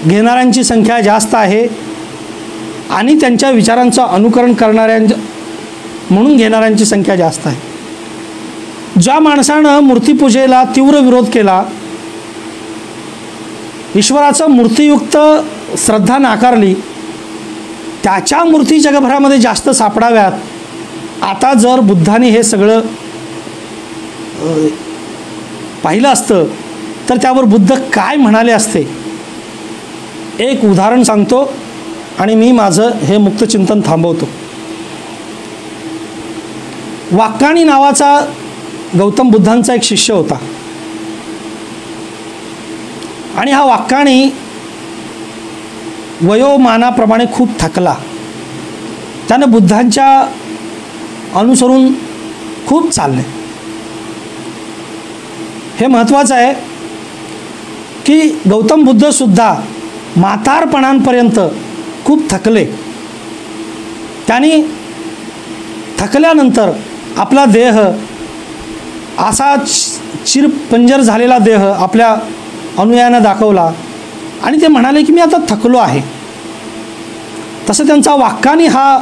घेणाऱ्यांची संख्या जास्त आहे आणि त्यांच्या विचारांचं अनुकरण करणाऱ्या म्हणून घेणाऱ्यांची संख्या जास्त आहे. ज्या माणसानं मूर्तीपूजेला तीव्र विरोध केला, ईश्वराचं मूर्तियुक्त श्रद्धा नाकारली, त्याच्या मूर्ती जगभरामध्ये जास्त सापडाव्यात. आता जर बुद्धाने हे सगळं पाहिलं असतं तर त्यावर बुद्ध काय म्हणाले असते. एक उदाहरण सांगतो आणि मी माझं हे मुक्तचिंतन थांबवतो. वाक्काणी नावाचा गौतम बुद्धांचा एक शिष्य होता आणि हा वाक्काणी वयोमानाप्रमाणे खूप थकला. त्यानं बुद्धांच्या अनुसरून खूप चालले. हे महत्त्वाचं आहे की गौतम बुद्धसुद्धा म्हातारपणांपर्यंत खूप थकले. त्यांनी थकल्यानंतर आपला देह असा चिरपंजर झालेला देह आपल्या अनुयायांना दाखवला आणि ते म्हणाले की मी आता थकलो आहे. तसं त्यांचा वाक्कानी हा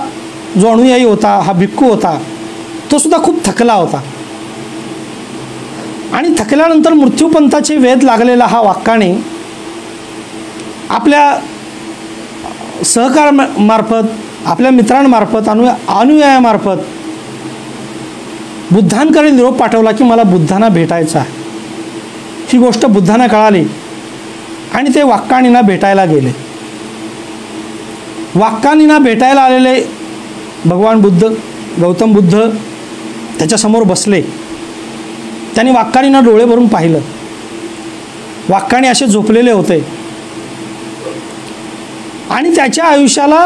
जो अनुयायी होता, हा भिक्खू होता, तो सुद्धा खूप थकला होता. आणि थकल्यानंतर मृत्यूपंथाचे वेध लागलेला हा वाक्काणी आपल्या सहकारामार्फत, आपल्या मित्रांमार्फत, अनुयायामार्फत बुद्धांकडे निरोप पाठवला की मला बुद्धांना भेटायचं आहे. ही गोष्ट बुद्धांना कळाली आणि ते वाक्काणींना भेटायला गेले. वाक्काणींना भेटायला आलेले भगवान बुद्ध, गौतम बुद्ध त्याच्यासमोर बसले. त्यांनी वाक्काणींना डोळे भरून पाहिलं. वाक्काणी असे झोपलेले होते आणि त्याच्या आयुष्याला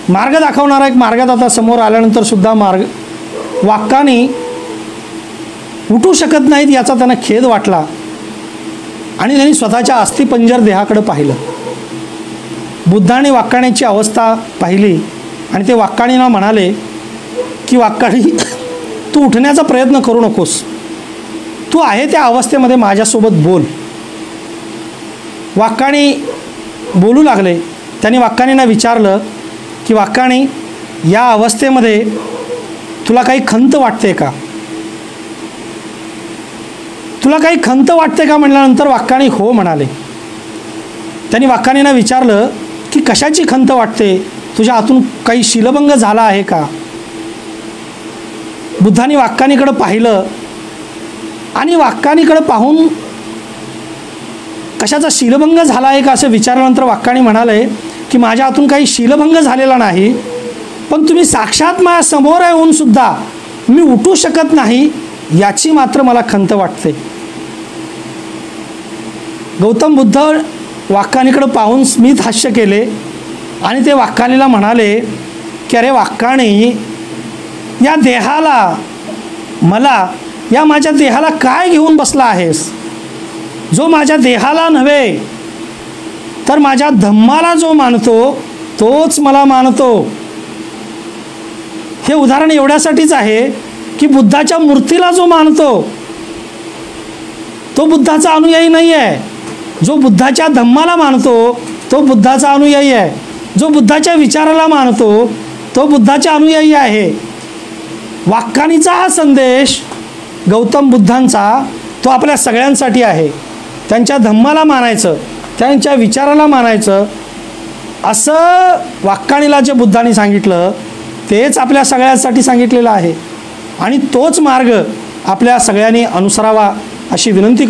मार्ग दाखवणारा एक मार्गदाता समोर आल्यानंतर सुद्धा वाक्काणी उठू शकत नाहीत याचा त्यांना खेद वाटला आणि त्यांनी स्वतःच्या अस्थिपंजर देहाकडे पाहिलं. बुद्धाने वाक्काण्याची अवस्था पाहिली आणि ते वाक्काणींना म्हणाले की वाक्काणी, तू उठण्याचा प्रयत्न करू नकोस, तू आहे त्या अवस्थेमध्ये माझ्यासोबत बोल. वाक्काणी बोलू लागले. त्यांनी वाक्काणींना विचारलं की वाक्काणी, या अवस्थेमध्ये तुला काही खंत वाटते का? तुला काही खंत वाटते का म्हटल्यानंतर वाक्काणी हो म्हणाले. त्यांनी वाक्काणींना विचारलं की कशाची खंत वाटते? तुझ्या हातून काही शीलभंग झाला आहे का? बुद्धांनी वाक्काणीकडे पाहिलं आणि वाक्काणीकडे पाहून कशाचा शीलभंग झाला आहे का असं विचारल्यानंतर वाक्काणी म्हणाले की माझ्या हातून काही शीलभंग झालेला नाही, पण तुम्ही साक्षात माझ्या समोर येऊन सुद्धा मी उठू शकत नाही याची मात्र मला खंत वाटते. गौतम बुद्ध वाक्काणीकडे पाहून स्मित हास्य केले आणि ते वाक्काणीला म्हणाले की अरे वाक्काणी, या देहाला, या माझ्या देहाला काय घेऊन बसला आहेस? जो माझ्या देहाला नव्हे तर माझ्या धम्माला जो मानतो तोच मला मानतो. हे उदाहरण एवढ्यासाठीच आहे की बुद्धाच्या मूर्तीला जो मानतो तो बुद्धाचा अनुयायी नाही आहे. जो बुद्धाच्या धम्माला मानतो तो बुद्धाचा अनुयायी आहे. जो बुद्धाच्या विचाराला मानतो तो बुद्धाचा अनुयायी आहे. वाक्काणीचा हा संदेश गौतम बुद्धांचा तो आपल्या सगळ्यांसाठी आहे. त्यांच्या धम्माला मानायचं, त्यांच्या विचाराला मानायचं असं वाक्काणीला जे बुद्धांनी सांगितलं तेच आपल्या सगळ्यांसाठी सांगितलेलं आहे आणि तोच मार्ग आपल्या सगळ्यांनी अनुसरावा अशी विनंती